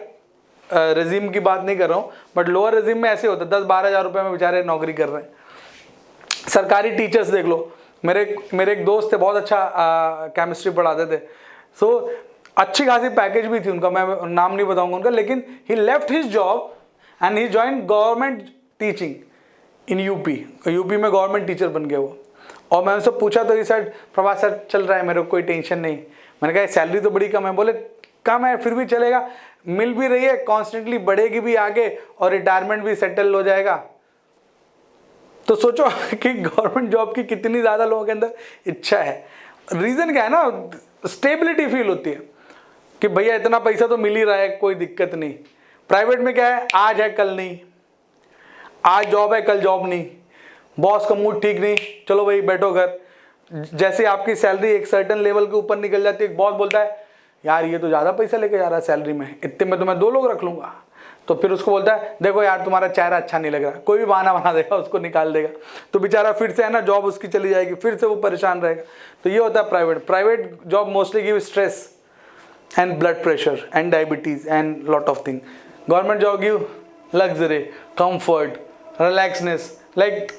रेजिम की बात नहीं कर रहा हूँ, बट लोअर रेजिम में ऐसे होता है 10-12,000 रुपए में बेचारे नौकरी कर रहे हैं। सरकारी टीचर्स देख लो, मेरे एक दोस्त थे, बहुत अच्छा केमिस्ट्री पढ़ाते थे, सो अच्छी खासी पैकेज भी थी उनका, मैं नाम नहीं बताऊंगा उनका, लेकिन he left his job and he join government teaching in UP में गवर्नमेंट टीचर बन गए वो। और मैं उनसे पूछा तो ये साइड प्रभास सर चल रहा है, मेरे को कोई टेंशन नहीं। मैंने कहा सैलरी तो बड़ी कम है, बोले कम है फिर भी चलेगा, मिल भी रही है कॉन्स्टेंटली, बढ़ेगी भी आगे और रिटायरमेंट भी सेटल हो जाएगा। तो सोचो कि गवर्नमेंट जॉब की कितनी ज्यादा लोगों के अंदर इच्छा है। रीजन क्या है ना, स्टेबिलिटी फील होती है कि भैया इतना पैसा तो मिल ही रहा है, कोई दिक्कत नहीं। प्राइवेट में क्या है, आज है कल नहीं, आज जॉब है कल जॉब नहीं, बॉस का मूड ठीक नहीं, चलो भाई बैठो घर। जैसे आपकी सैलरी एक सर्टेन लेवल के ऊपर निकल जाती है, बॉस बोलता है यार ये तो ज़्यादा पैसा लेके जा रहा है सैलरी में, इतने में तो मैं 2 लोग रख लूँगा। तो फिर उसको बोलता है देखो यार तुम्हारा चेहरा अच्छा नहीं लग रहा, कोई भी बहाना बना देगा, उसको निकाल देगा। तो बेचारा फिर से है ना, जॉब उसकी चली जाएगी, फिर से वो परेशान रहेगा। तो ये होता है private job mostly give stress and blood pressure and diabetes and lot of thing. Government job give luxury, comfort, relaxness, like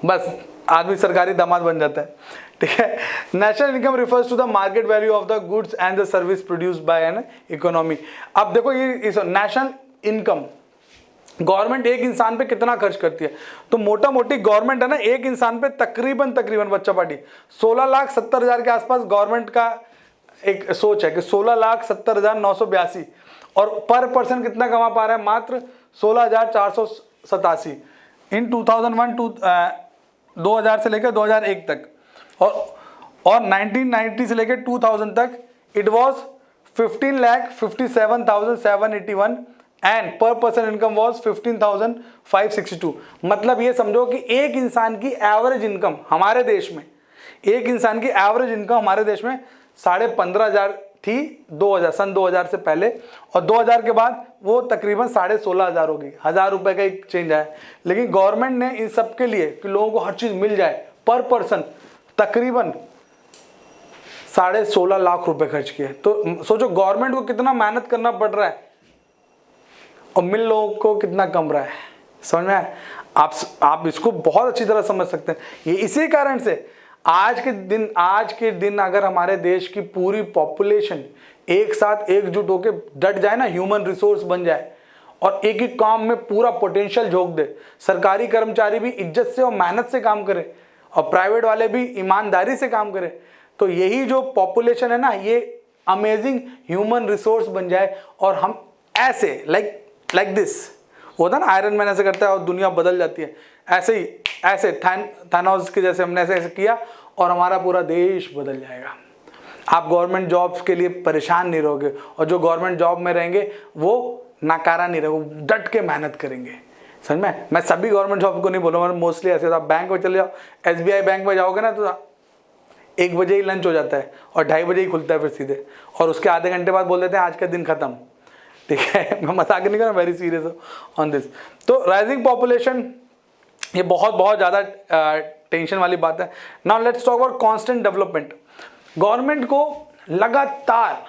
बस आदमी सरकारी दामाद बन जाता है, ठीक है। National income refers to the market value of the goods and the service produced by an economy. अब देखो ये नेशनल इनकम, गवर्नमेंट एक इंसान पे कितना खर्च करती है, तो मोटा मोटी गवर्नमेंट है ना एक इंसान पे तकरीबन बच्चा पार्टी 16,70,000 के आसपास गवर्नमेंट का एक सोच है कि 16,70,982, और पर पर्सन कितना कमा पा रहा है, मात्र 16,487 इन 2000 से लेकर 2001 तक, और 1990 से लेकर 2000 तक इट वाज 15,57,781 एंड पर पर्सन इनकम वॉज 15,562। मतलब ये समझो कि एक इंसान की एवरेज इनकम हमारे देश में, एक इंसान की एवरेज इनकम हमारे देश में 15,500 थी 2000 2000 से पहले, और 2000 के बाद वो तकरीबन 16,500 हो गई। 1,000 रुपए का एक चेंज आया। लेकिन गवर्नमेंट ने इन सब के लिए कि लोगों को हर चीज मिल जाए, पर पर्सन तकरीबन 16.5 लाख रुपए खर्च किए। तो सोचो गवर्नमेंट को कितना मेहनत करना पड़ रहा है और मिल लोगों को कितना कम रहा है। समझ में आया? आप इसको बहुत अच्छी तरह समझ सकते हैं। ये इसी कारण से आज के दिन अगर हमारे देश की पूरी पॉपुलेशन एक साथ एकजुट होकर डट जाए ना, ह्यूमन रिसोर्स बन जाए और एक ही काम में पूरा पोटेंशियल झोंक दे, सरकारी कर्मचारी भी इज्जत से और मेहनत से काम करे और प्राइवेट वाले भी ईमानदारी से काम करें, तो यही जो पॉपुलेशन है ना, ये अमेजिंग ह्यूमन रिसोर्स बन जाए और हम ऐसे लाइक दिस होता ना, आयरन मैन ऐसे करता है और दुनिया बदल जाती है, ऐसे ही ऐसे थानोस के जैसे हमने ऐसे किया और हमारा पूरा देश बदल जाएगा। आप गवर्नमेंट जॉब्स के लिए परेशान नहीं रहोगे और जो गवर्नमेंट जॉब में रहेंगे वो नाकारा नहीं रहेंगे, वो डट के मेहनत करेंगे। समझ में? मैं सभी गवर्नमेंट जॉब को नहीं बोल रहा हूँ, मोस्टली ऐसे आप बैंक में चले जाओ, SBI बैंक में जाओगे ना तो 1 बजे ही लंच हो जाता है और 2:30 बजे ही खुलता है फिर सीधे, और उसके आधे घंटे बाद बोल देते हैं आज का दिन खत्म। ठीक है, मैं मजाक नहीं कर रहा, वेरी सीरियस ऑन दिस। तो राइजिंग पॉपुलेशन ये बहुत ज़्यादा टेंशन वाली बात है। Now let's talk about constant development. Government को लगातार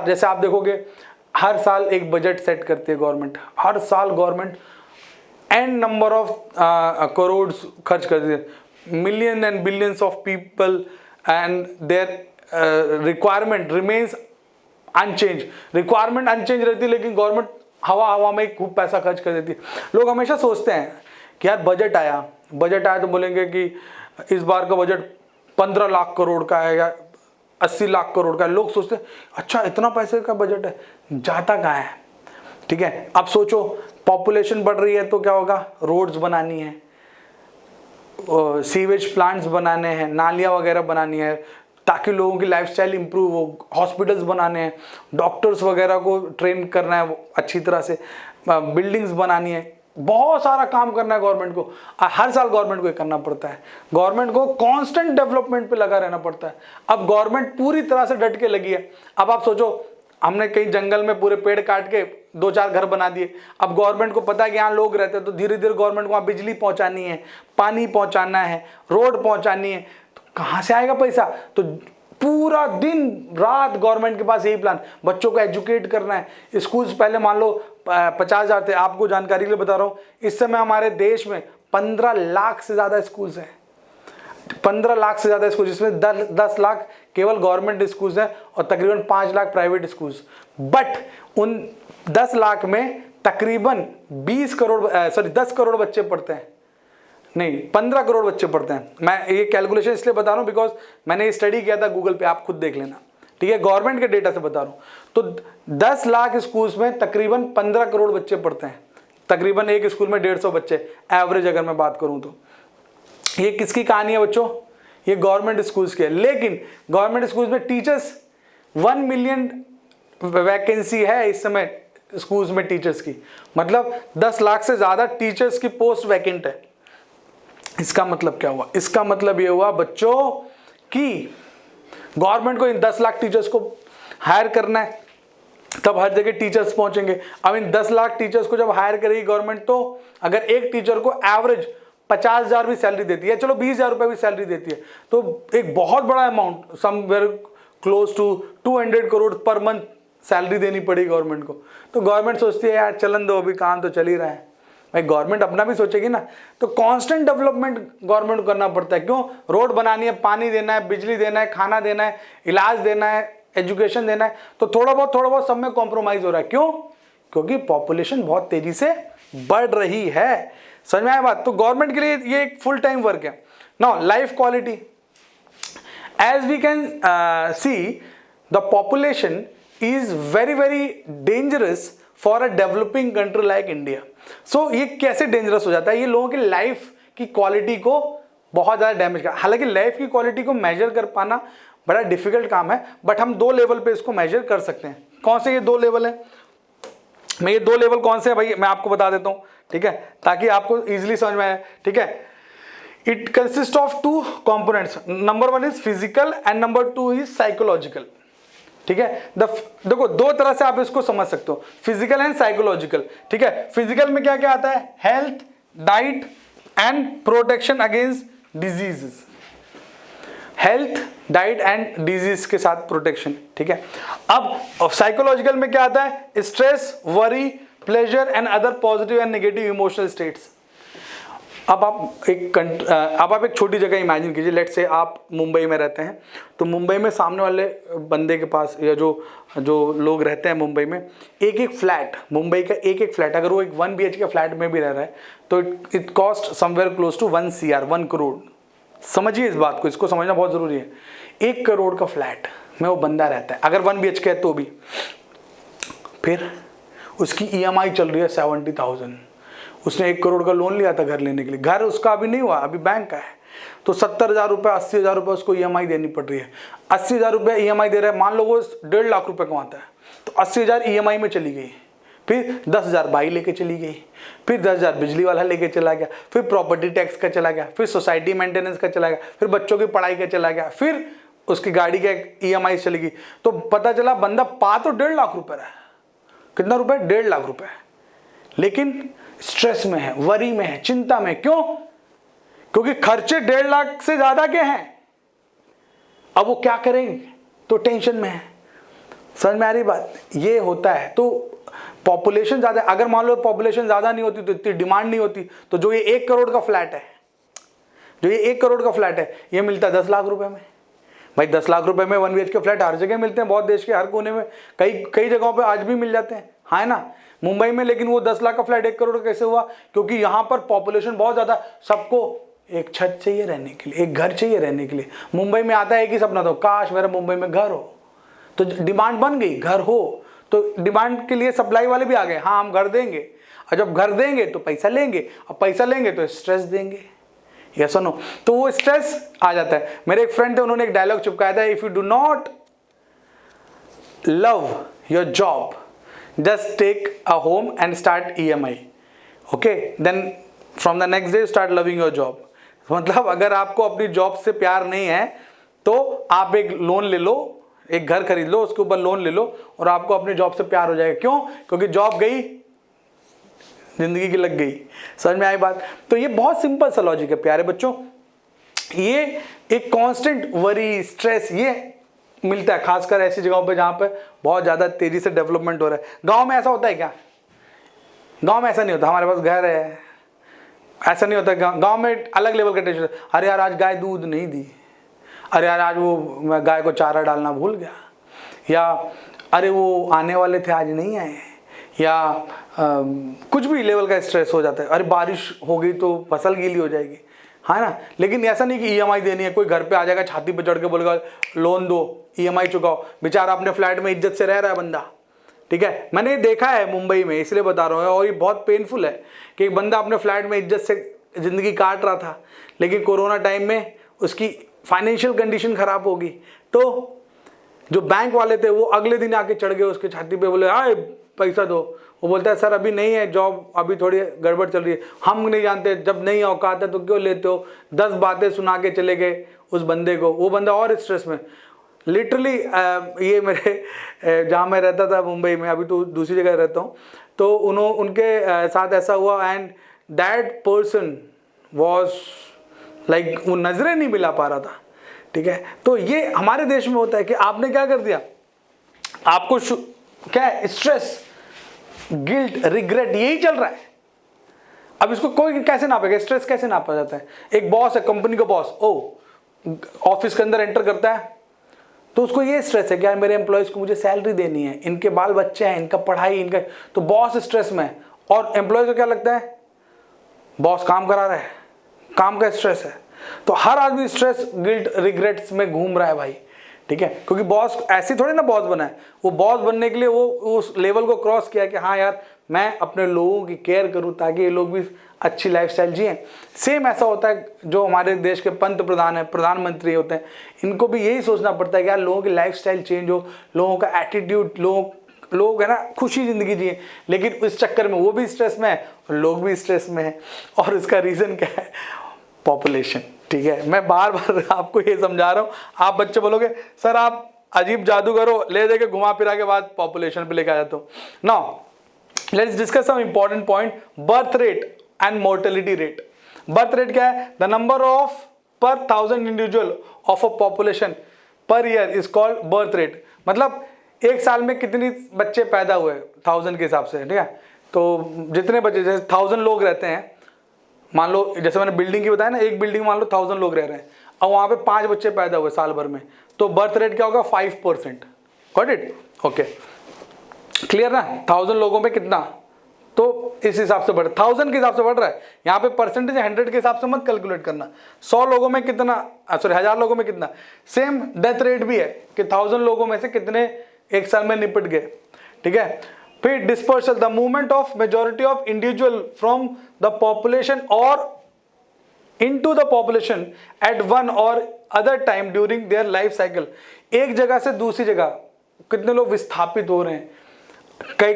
जैसे आप देखोगे हर साल एक बजट सेट करती है गवर्नमेंट, हर साल government an number of crore खर्च करती है, million and billions of people, and their requirement remains unchange. Requirement unchange रहती है लेकिन गवर्नमेंट हवा में खूब पैसा खर्च कर देती है। लोग हमेशा सोचते हैं कि यार बजट आया तो बोलेंगे कि इस बार का बजट 15 लाख करोड़ का है या 80 लाख करोड़ का है। लोग सोचते हैं अच्छा इतना पैसे का बजट है, जाता कहाँ है? ठीक है, अब सोचो पॉपुलेशन बढ़ रही है तो क्या होगा? रोड्स बनानी है, सीवेज प्लांट्स बनाने हैं, नालियाँ वगैरह बनानी है ताकि लोगों की लाइफस्टाइल इंप्रूव हो, हॉस्पिटल्स बनाने हैं, डॉक्टर्स वगैरह को ट्रेन करना है अच्छी तरह से, बिल्डिंग्स बनानी है, बहुत सारा काम करना है गवर्नमेंट को। हर साल गवर्नमेंट को ये करना पड़ता है, गवर्नमेंट को कांस्टेंट डेवलपमेंट पे लगा रहना पड़ता है। अब गवर्नमेंट पूरी तरह से डट के लगी है। अब आप सोचो हमने कहीं जंगल में पूरे पेड़ काट के 2-4 घर बना दिए, अब गवर्नमेंट को पता है कि यहाँ लोग रहते हैं तो धीरे धीरे गवर्नमेंट को वहाँ बिजली पहुँचानी है, पानी पहुँचाना है, रोड पहुँचानी है, तो कहाँ से आएगा पैसा? तो पूरा दिन रात गवर्नमेंट के पास यही प्लान, बच्चों को एजुकेट करना है। स्कूल्स पहले मान लो 50,000 थे, आपको जानकारी के लिए बता रहा हूँ, इस समय हमारे देश में 15 लाख से ज़्यादा स्कूल्स हैं, 15 लाख से ज़्यादा स्कूल, जिसमें 10 लाख केवल गवर्नमेंट स्कूल्स हैं और तकरीबन 5 लाख प्राइवेट स्कूल्स। बट उन 10 लाख में तकरीबन 10 करोड़ बच्चे पढ़ते हैं, नहीं 15 करोड़ बच्चे पढ़ते हैं। मैं ये कैलकुलेशन इसलिए बता रहा हूँ बिकॉज मैंने ये स्टडी किया था गूगल पे, आप खुद देख लेना। ठीक है, गवर्नमेंट के डेटा से बता रहा हूँ। तो 10 लाख स्कूल्स में तकरीबन 15 करोड़ बच्चे पढ़ते हैं, तकरीबन एक स्कूल में 150 बच्चे एवरेज अगर मैं बात करूँ तो। ये किसकी कहानी है बच्चों? ये गवर्नमेंट स्कूल्स की है। लेकिन गवर्नमेंट स्कूल्स में टीचर्स 1 मिलियन वैकेंसी है इस समय स्कूल्स में टीचर्स की, मतलब 10 लाख से ज़्यादा टीचर्स की पोस्ट वैकेंट है। इसका मतलब क्या हुआ? इसका मतलब ये हुआ बच्चों कि गवर्नमेंट को इन 10 लाख टीचर्स को हायर करना है, तब हर जगह टीचर्स पहुंचेंगे। अब इन 10 लाख टीचर्स को जब हायर करेगी गवर्नमेंट, तो अगर एक टीचर को एवरेज 50,000 भी सैलरी देती है, चलो 20,000 रुपये भी सैलरी देती है, तो एक बहुत बड़ा amount, somewhere close to 200 crore per month salary देनी पड़ेगी गवर्नमेंट को। तो गवर्नमेंट सोचती है यार चलन दो, अभी काम तो चल ही रहा है। भाई गवर्नमेंट अपना भी सोचेगी ना, तो कांस्टेंट डेवलपमेंट गवर्नमेंट को करना पड़ता है। क्यों? रोड बनानी है, पानी देना है, बिजली देना है, खाना देना है, इलाज देना है, एजुकेशन देना है, तो थोड़ा बहुत सब में कॉम्प्रोमाइज हो रहा है। क्यों? क्योंकि पॉपुलेशन बहुत तेजी से बढ़ रही है। समझ में आया बात? तो गवर्नमेंट के लिए ये एक फुल टाइम वर्क है। Now life quality, as we can see the population is very dangerous for a developing country like India. So ये कैसे डेंजरस हो जाता है? ये लोगों की लाइफ की क्वालिटी को बहुत ज़्यादा डैमेज कर। हालांकि लाइफ की क्वालिटी को मेजर कर पाना बड़ा डिफिकल्ट काम है, बट हम 2 लेवल पे इसको मेजर कर सकते हैं। कौन से ये 2 लेवल है? मैं ये 2 लेवल कौन से हैं भाई मैं आपको बता देता हूं, ठीक है, ताकि आपको इजीली समझ में आए, ठीक है। It consist of 2 components, number 1 is physical and number 2 is psychological, ठीक है। देखो 2 तरह से आप इसको समझ सकते हो, फिजिकल एंड साइकोलॉजिकल, ठीक है। फिजिकल में क्या क्या आता है, health, diet and protection against diseases, health, diet and disease के साथ प्रोटेक्शन, ठीक है। अब साइकोलॉजिकल में क्या आता है, stress, worry, pleasure and other positive and negative emotional states. अब आप एक छोटी जगह इमेजिन कीजिए, लेट से आप मुंबई में रहते हैं, तो मुंबई में सामने वाले बंदे के पास या जो लोग रहते हैं मुंबई में, एक एक फ्लैट, मुंबई का एक एक फ्लैट, अगर वो एक 1 BHK फ्लैट में भी रह रहा है तो it cost somewhere close to 1 CR, 1 crore. समझिए इस बात को, इसको समझना बहुत जरूरी है। 1 करोड़ का फ्लैट में वो बंदा रहता है, अगर 1 BHK है तो भी, फिर उसकी EMI चल रही है 70,000। उसने 1 करोड़ का लोन लिया था घर लेने के लिए, घर उसका अभी नहीं हुआ, अभी बैंक का है, तो 70,000 रुपये, 80,000 रुपये उसको EMI देनी पड़ रही है। 80,000 रुपये EMI दे रहा है, मान लो वो 1.5 लाख रुपये कमाता है, तो 80,000 EMI में चली गई, फिर 10,000 बाई लेके चली गई, फिर 10,000 बिजली वाला लेके चला गया, फिर प्रॉपर्टी टैक्स का चला गया, फिर सोसाइटी मेंटेनेंस का चला गया, फिर बच्चों की पढ़ाई का चला गया, फिर उसकी गाड़ी का EMI चली गई, तो पता चला बंदा पा तो 1.5 लाख रुपये रहा है। कितना रुपए, 1.5 लाख रुपए, लेकिन स्ट्रेस में है, वरी में है, चिंता में। क्यों? क्योंकि खर्चे 1.5 लाख से ज्यादा के हैं। अब वो क्या करेंगे, तो टेंशन में है। समझ में आ रही बात? ये होता है। तो पॉपुलेशन ज्यादा, अगर मान लो पॉपुलेशन ज्यादा नहीं होती तो इतनी डिमांड नहीं होती, तो जो ये 1 करोड़ का फ्लैट है, जो ये 1 करोड़ का फ्लैट है, ये मिलता है 10 लाख रुपए में। भाई 10 लाख रुपए में 1 BHK फ्लैट हर जगह मिलते हैं, बहुत देश के हर कोने में, कई जगहों पे आज भी मिल जाते हैं, है ना, मुंबई में। लेकिन वो 10 लाख का फ्लैट 1 करोड़ कैसे हुआ? क्योंकि यहाँ पर पॉपुलेशन बहुत ज्यादा, सबको एक छत चाहिए रहने के लिए, एक घर चाहिए रहने के लिए। मुंबई में आता है एक ही सपना, तो काश मेरा मुंबई में घर हो, तो डिमांड बन गई, घर हो, तो डिमांड के लिए सप्लाई वाले भी आ गए, हाँ हम घर देंगे। और जब घर देंगे तो पैसा लेंगे, और पैसा लेंगे तो स्ट्रेस देंगे, यस और नो? तो वो स्ट्रेस आ जाता है। मेरे एक फ्रेंड थे, उन्होंने एक डायलॉग चिपकाया था, if you do not love your job, just take a home and start EMI, okay, then from the next day start loving your job. मतलब अगर आपको अपनी जॉब से प्यार नहीं है तो आप एक लोन ले लो, एक घर खरीद लो, उसके ऊपर लोन ले लो, और आपको अपनी जॉब से प्यार हो जाएगा। क्यों? क्योंकि जॉब गई, जिंदगी की लग गई। समझ में आई बात? तो ये बहुत सिंपल सा लॉजिक है प्यारे बच्चों। ये एक कांस्टेंट वरी, स्ट्रेस ये मिलता है खासकर ऐसी जगहों पे जहां पे बहुत ज्यादा तेजी से डेवलपमेंट हो रहा है। गांव में ऐसा होता है क्या? गांव में ऐसा नहीं होता, हमारे पास घर है, ऐसा नहीं होता। गांव में अलग लेवल का टेंशन, अरे यार आज गाय दूध नहीं दी, अरे यार आज वो मैं गाय को चारा डालना भूल गया, या अरे वो आने वाले थे आज नहीं आए, या कुछ भी लेवल का स्ट्रेस हो जाता है। अरे बारिश हो गई तो फसल गीली हो जाएगी, है ना। लेकिन ऐसा नहीं कि EMI देनी है, कोई घर पे आ जाएगा छाती पे चढ़ के बोलेगा लोन दो, EMI चुकाओ। बेचारा अपने फ्लैट में इज्जत से रह रहा है बंदा, ठीक है। मैंने देखा है मुंबई में, इसलिए बता रहा हूँ, और ये बहुत पेनफुल है कि एक बंदा अपने फ्लैट में इज्जत से जिंदगी काट रहा था, लेकिन कोरोना टाइम में उसकी फाइनेंशियल कंडीशन खराब होगी, तो जो बैंक वाले थे वो अगले दिन आके चढ़ गए उसके छाती पे, बोले आए पैसा दो। वो बोलता है सर अभी नहीं है जॉब, अभी थोड़ी गड़बड़ चल रही है, हम नहीं जानते, जब नहीं औकात है तो क्यों लेते हो। 10 बातें सुना के चले गए उस बंदे को, वो बंदा और स्ट्रेस में। लिटरली ये मेरे जहाँ मैं रहता था मुंबई में, अभी तो दूसरी जगह रहता हूँ, तो उनके साथ ऐसा हुआ, and that person was like, वो नजरें नहीं मिला पा रहा था, ठीक है। तो ये हमारे देश में होता है कि आपने क्या कर दिया, आपको क्या है, स्ट्रेस, गिल्ट, रिग्रेट, यही चल रहा है। अब इसको कोई कैसे नापेगा, स्ट्रेस कैसे नापा जाता है? एक बॉस है, कंपनी का बॉस, ऑफिस के अंदर एंटर करता है तो उसको ये स्ट्रेस है कि यार मेरे एम्प्लॉयज को मुझे सैलरी देनी है, इनके बाल बच्चे हैं, इनका पढ़ाई, इनका, तो बॉस स्ट्रेस में है। और एम्प्लॉयज को क्या लगता है, बॉस काम करा रहा है, काम का स्ट्रेस है। तो हर आदमी स्ट्रेस, गिल्ट, रिग्रेट्स में घूम रहा है भाई, ठीक है। क्योंकि बॉस ऐसे थोड़ी ना बॉस बना है, वो बॉस बनने के लिए वो उस लेवल को क्रॉस किया कि हाँ यार मैं अपने लोगों की केयर करूं ताकि ये लोग भी अच्छी लाइफस्टाइल जिए। सेम ऐसा होता है जो हमारे देश के पंत प्रधान है, प्रधानमंत्री होते हैं, इनको भी यही सोचना पड़ता है कि यार लोगों की लाइफस्टाइल चेंज हो, लोगों का एटीट्यूड, लोग लोग है ना खुशी जिंदगी जिए, लेकिन इस चक्कर में वो भी स्ट्रेस में है, लोग भी स्ट्रेस में है। और इसका रीजन क्या है? पॉपुलेशन। ठीक है, मैं बार बार आपको ये समझा रहा हूँ। आप बच्चे बोलोगे सर आप अजीब जादू करो, ले दे के घुमा फिरा के बाद पॉपुलेशन पे लेके आ जाते हो। Now let's discuss some important point, birth rate and mortality rate. Birth rate क्या है? The number of per 1000 individual of a population per year is called birth rate. मतलब एक साल में कितनी बच्चे पैदा हुए 1000 के हिसाब से। ठीक है, तो जितने बच्चे, जैसे 1000 लोग रहते हैं, मान लो जैसे मैंने बिल्डिंग की बताया ना, एक बिल्डिंग मान लो 1000 लोग रह रहे हैं, और वहां पे 5 बच्चे पैदा हुए साल भर में, तो बर्थ रेट क्या होगा? 5%। Got it? ओके, क्लियर ना? 1000 लोगों में कितना, तो इस हिसाब से बढ़, 1000 के हिसाब से बढ़ रहा है। यहाँ पे परसेंटेज 100 के हिसाब से मत कैलकुलेट करना। 100 लोगों में कितना, सॉरी 1000 लोगों में कितना। सेम डेथ रेट भी है कि 1000 लोगों में से कितने एक साल में निपट गए। ठीक है, फिर dispersal, the movement of majority of individual from the population और into the population at one or other time during their life cycle। एक जगह से दूसरी जगह कितने लोग विस्थापित हो रहे हैं,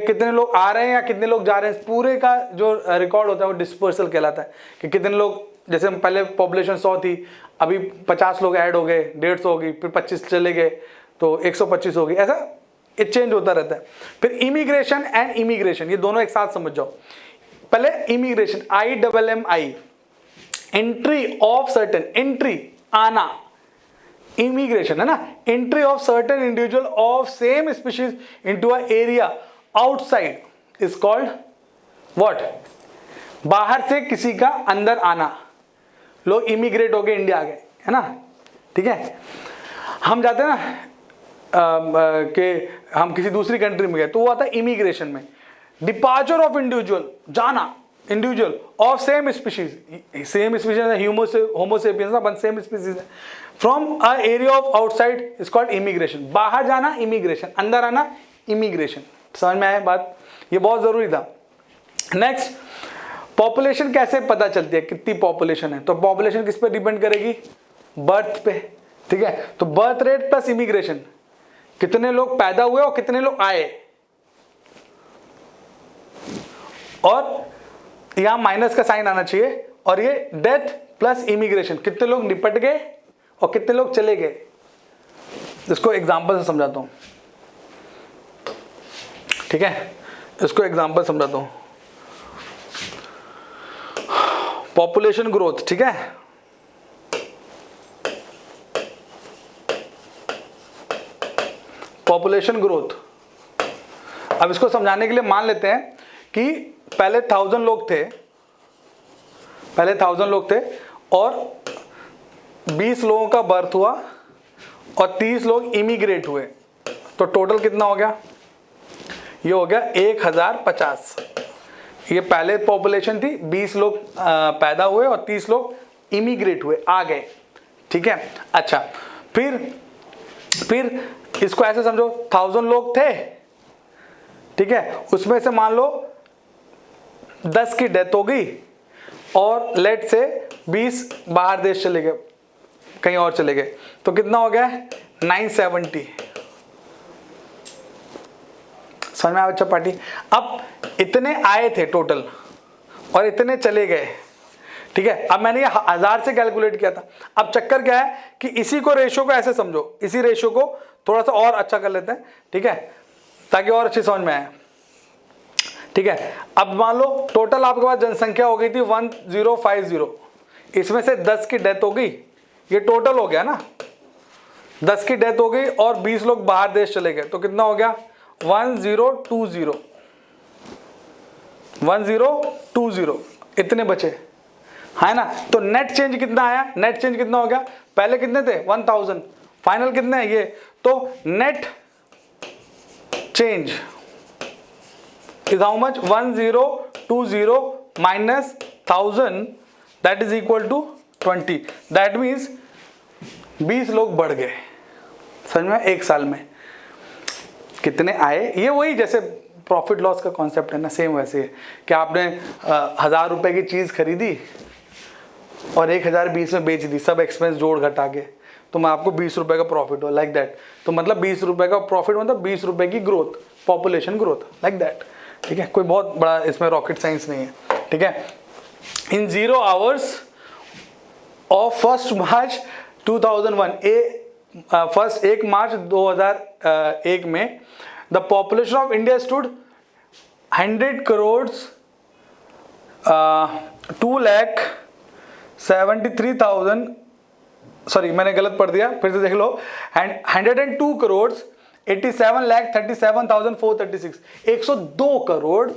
कितने लोग आ रहे हैं या कितने लोग जा रहे हैं, पूरे का जो रिकॉर्ड होता है वो डिस्पर्सल कहलाता है। कि कितने लोग, जैसे पहले पॉपुलेशन 100 थी, अभी 50 लोग ऐड हो गए, 150 हो गई, फिर 25 चले गए तो 125 हो गई, ऐसा ये चेंज होता रहता है। फिर इमिग्रेशन एंड इमिग्रेशन, ये दोनों एक साथ समझ जाओ। पहले immigration, IMMI, entry of certain, entry आना, इमिग्रेशन है ना, entry of certain individual of same species into a area outside is called what? बाहर से किसी का अंदर आना। लोग इमिग्रेट हो गए, इंडिया आ गए, है ना। ठीक है, हम जाते हैं ना कि हम किसी दूसरी कंट्री में गए, तो वो आता है इमिग्रेशन में। डिपार्चर ऑफ इंडिविजुअल, जाना, individual of same species, same species Homo sapiens ना, सेम स्पीशीज है, from a area of outside is called immigration. बाहर जाना इमिग्रेशन, अंदर आना इमिग्रेशन। समझ में आया बात? ये बहुत जरूरी था। नेक्स्ट, पॉपुलेशन कैसे पता चलती है कितनी पॉपुलेशन है? तो पॉपुलेशन किस पे डिपेंड करेगी? बर्थ पे। ठीक है, तो बर्थ रेट प्लस इमिग्रेशन, कितने लोग पैदा हुए और कितने लोग आए, और यहां माइनस का साइन आना चाहिए, और ये डेथ प्लस इमिग्रेशन, कितने लोग निपट गए और कितने लोग चले गए। इसको एग्जांपल से समझाता हूं। ठीक है, इसको एग्जांपल समझाता हूं। पॉपुलेशन ग्रोथ, ठीक है, पॉपुलेशन ग्रोथ। अब इसको समझाने के लिए मान लेते हैं कि पहले 1000 लोग थे, पहले 1000 लोग थे और 20 लोगों का बर्थ हुआ और 30 लोग इमिग्रेट हुए, तो टोटल कितना हो गया? ये हो गया 1050। ये पहले पॉपुलेशन थी, 20 लोग पैदा हुए और 30 लोग इमिग्रेट हुए, आ गए। ठीक है, अच्छा, फिर इसको ऐसे समझो, 1000 लोग थे, ठीक है, उसमें से मान लो 10 की डेथ हो गई और लेट से 20 बाहर देश चले गए, कहीं और चले गए, तो कितना हो गया? 970। समझ में आया बच्चा पार्टी? अब इतने आए थे टोटल और इतने चले गए। ठीक है, अब मैंने ये 1000 से कैलकुलेट किया था। अब चक्कर क्या है कि इसी को रेशियो को ऐसे समझो, इसी रेशियो को थोड़ा सा और अच्छा कर लेते हैं। ठीक है, ताकि और अच्छी समझ में आए। ठीक है, अब मान लो टोटल आपके पास जनसंख्या हो गई थी 1050, इसमें से 10 की डेथ हो गई, ये टोटल हो गया ना, 10 की डेथ हो गई और 20 लोग बाहर देश चले गए, तो कितना हो गया? 1020 इतने बचे, है ना। तो नेट चेंज कितना आया? नेट चेंज कितना हो गया? पहले कितने थे? 1000, फाइनल कितने हैं ये? तो net change is how much? 1020 minus 1000, that is equal to 20. That means 20 लोग बढ़ गए। समझ में? एक साल में कितने आए? ये वही जैसे प्रॉफिट लॉस का कॉन्सेप्ट है ना, सेम वैसे है कि आपने 1000 रुपए की चीज खरीदी और 1020 में बेच दी, सब एक्सपेंस जोड़ घटा के, तो मैं आपको 20 रुपए का प्रॉफिट हो, लाइक दैट। तो मतलब 20 रुपए का प्रॉफिट मतलब 20 रुपए की growth, population growth, like that. ठीक है, कोई बहुत बड़ा इसमें रॉकेट साइंस नहीं है। ठीक है, इन 0 hours ऑफ 1 March 2001, 1 March 2001 में the population of India stood 100 crores 2,73,000, sorry मैंने गलत पढ़ दिया, फिर से देख लो, 102 crores 87,37,436, 102 करोड़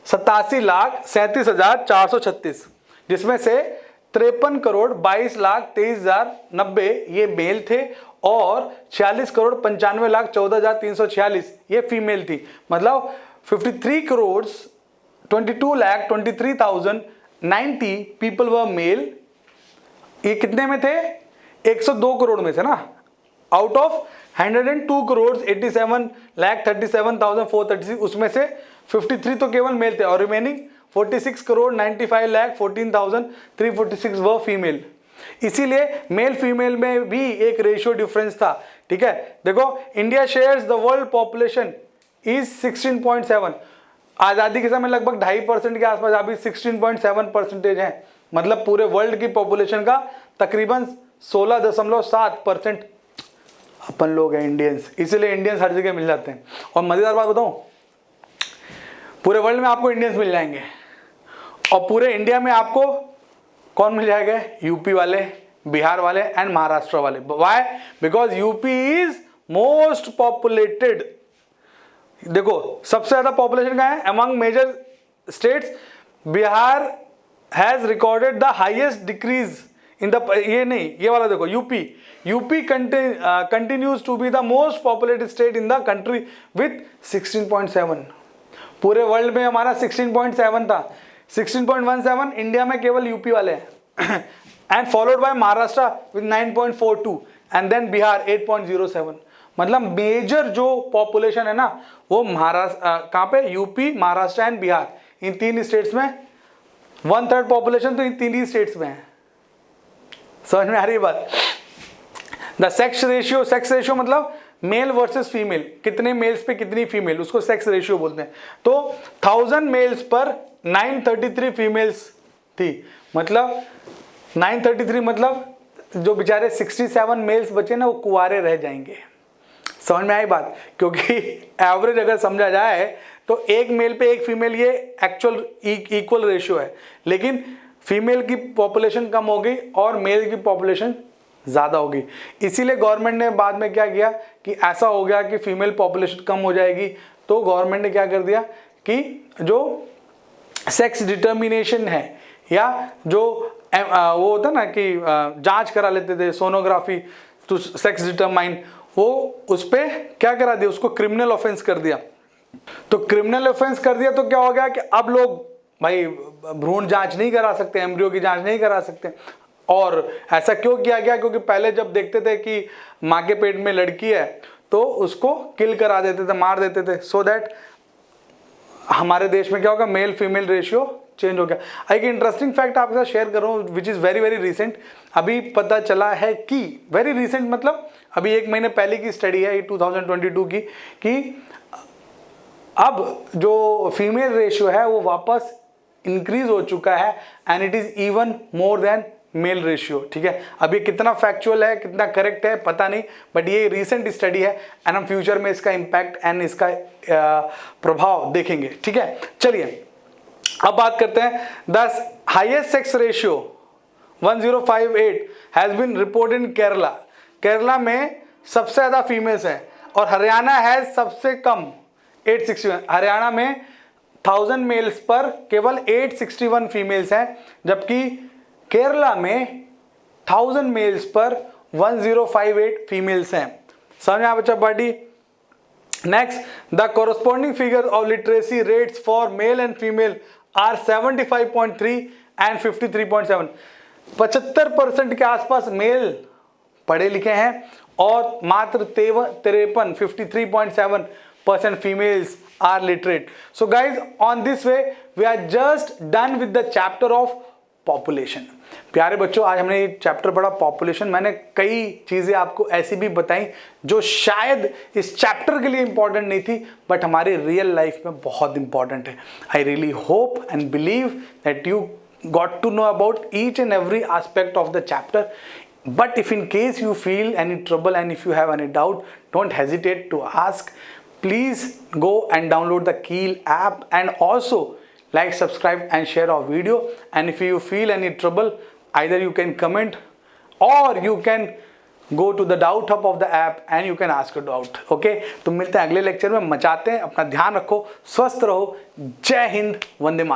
87,37,436, जिसमें से 53 करोड़ 22,23,090 ये मेल थे और 46 करोड़ 95,14,346 ये फीमेल थी। मतलब 53 करोड़ 22,23,090 पीपल वर मेल। ये कितने में थे? 102 करोड़ में थे ना, आउट ऑफ 102 करोड़ 87,37,436, उसमें से 53 तो केवल मेल थे और रिमेनिंग 46 करोड़ 95,14,346 वो फीमेल। इसीलिए मेल फीमेल में भी एक रेशियो डिफरेंस था। ठीक है, देखो, India shares the world population is 16.7, आजादी के समय लगभग 2.5% के आसपास, अभी 16.7% है। मतलब पूरे वर्ल्ड की पॉपुलेशन का तकरीबन 16.7% अपन लोग हैं इंडियंस, इसीलिए इंडियंस हर जगह मिल जाते हैं। और मजेदार बात बताऊं, पूरे वर्ल्ड में आपको इंडियंस मिल जाएंगे और पूरे इंडिया में आपको कौन मिल जाएगा? यूपी वाले, बिहार वाले एंड महाराष्ट्र वाले। Why? Because UP is most populated. देखो, सबसे ज्यादा पॉपुलेशन कहां है? Among major states Bihar has recorded the highest decrease in the, ये नहीं, ये वाला देखो, UP continues to be the most populated state in the country with 16.7। पूरे वर्ल्ड में हमारा 16.7 था, 16.17 इंडिया में केवल यूपी वाले हैं and followed by Maharashtra with 9.42 and then Bihar 8.07। मतलब मेजर जो पॉपुलेशन है ना वो महाराष्ट्र, कहाँ पे? UP, Maharashtra and Bihar, in 3 states में 1/3 पॉपुलेशन तो इन 3 ही स्टेट्स में है। समझ में आ रही बात? द सेक्स रेशियो मतलब मेल वर्सेस फीमेल, कितने मेल्स पे कितनी फीमेल, उसको सेक्स रेशियो बोलते हैं। तो 1000 मेल्स पर 933 फीमेल्स थी। मतलब 933 मतलब जो बेचारे 67 मेल्स बचे ना वो कुंवारे रह जाएंगे। समझ में आई बात? क्योंकि एवरेज अगर समझा जाए तो एक मेल पे एक फीमेल, ये एक्चुअल इक्वल रेशियो है, लेकिन फीमेल की पॉपुलेशन कम हो गई और मेल की पॉपुलेशन ज़्यादा होगी। इसीलिए गवर्नमेंट ने बाद में क्या किया कि ऐसा हो गया कि फीमेल पॉपुलेशन कम हो जाएगी, तो गवर्नमेंट ने क्या कर दिया कि जो सेक्स डिटर्मिनेशन है या जो वो होता ना कि जांच करा लेते थे, सोनोग्राफी टू सेक्स डिटरमाइन, वो उस पर क्या करा दिया? उसको क्रिमिनल ऑफेंस कर दिया। तो क्रिमिनल ऑफेंस कर दिया तो क्या हो गया कि अब लोग भाई भ्रूण जांच नहीं करा सकते, एम्ब्रियो की जांच नहीं करा सकते। और ऐसा क्यों किया गया? क्योंकि पहले जब देखते थे कि माँ के पेट में लड़की है तो उसको किल करा देते थे, मार देते थे, सो दैट हमारे देश में क्या होगा? मेल फीमेल रेशियो चेंज हो गया। एक इंटरेस्टिंग फैक्ट आपके साथ शेयर कर रहा हूँ which is very very recent. अभी पता चला है कि वेरी रिसेंट मतलब अभी 1 महीने पहले की स्टडी है, 2022 की, कि अब जो फीमेल रेशियो है वो वापस इंक्रीज हो चुका है and it is even more than male ratio. ठीक है, अभी कितना फैक्चुअल है, कितना करेक्ट है पता नहीं, बट ये रिसेंट स्टडी है एंड हम फ्यूचर में इसका इम्पैक्ट एंड इसका प्रभाव देखेंगे। ठीक है, चलिए अब बात करते हैं। The highest sex ratio 1058 has been reported in Kerala. Kerala में सबसे ज्यादा फीमेल्स हैं और हरियाणा है सबसे कम 861। हरियाणा में 1000 मेल्स पर केवल 861 फीमेल्स हैं, जबकि केरला में 1000 मेल्स पर 1058 फीमेल्स हैं। समझ में आया बच्चा party? Next, the corresponding figure of literacy rates for male and female are 75.3 and 53.7। 75% के आसपास मेल पढ़े लिखे हैं और मात्र 53.7% females are literate. So guys, on this way we are just done with the chapter of population. प्यारे बच्चों, आज हमने ये चैप्टर पढ़ा पॉपुलेशन। मैंने कई चीज़ें आपको ऐसी भी बताई जो शायद इस चैप्टर के लिए इंपॉर्टेंट नहीं थी, बट हमारी रियल लाइफ में बहुत इंपॉर्टेंट है। I really hope and believe that you got to know about each and every aspect of the chapter. But if in case you feel any trouble and if you have any doubt, don't hesitate to ask. Please go and download the Keel app and also like, subscribe and share our video. And if you feel any trouble, either you can comment or you can go to the doubt hub of the app and you can ask a doubt. Okay, तो मिलते हैं अगले lecture में। मचाते हैं, अपना ध्यान रखो, स्वस्थ रहो। जय हिंद, वंदे मातरम।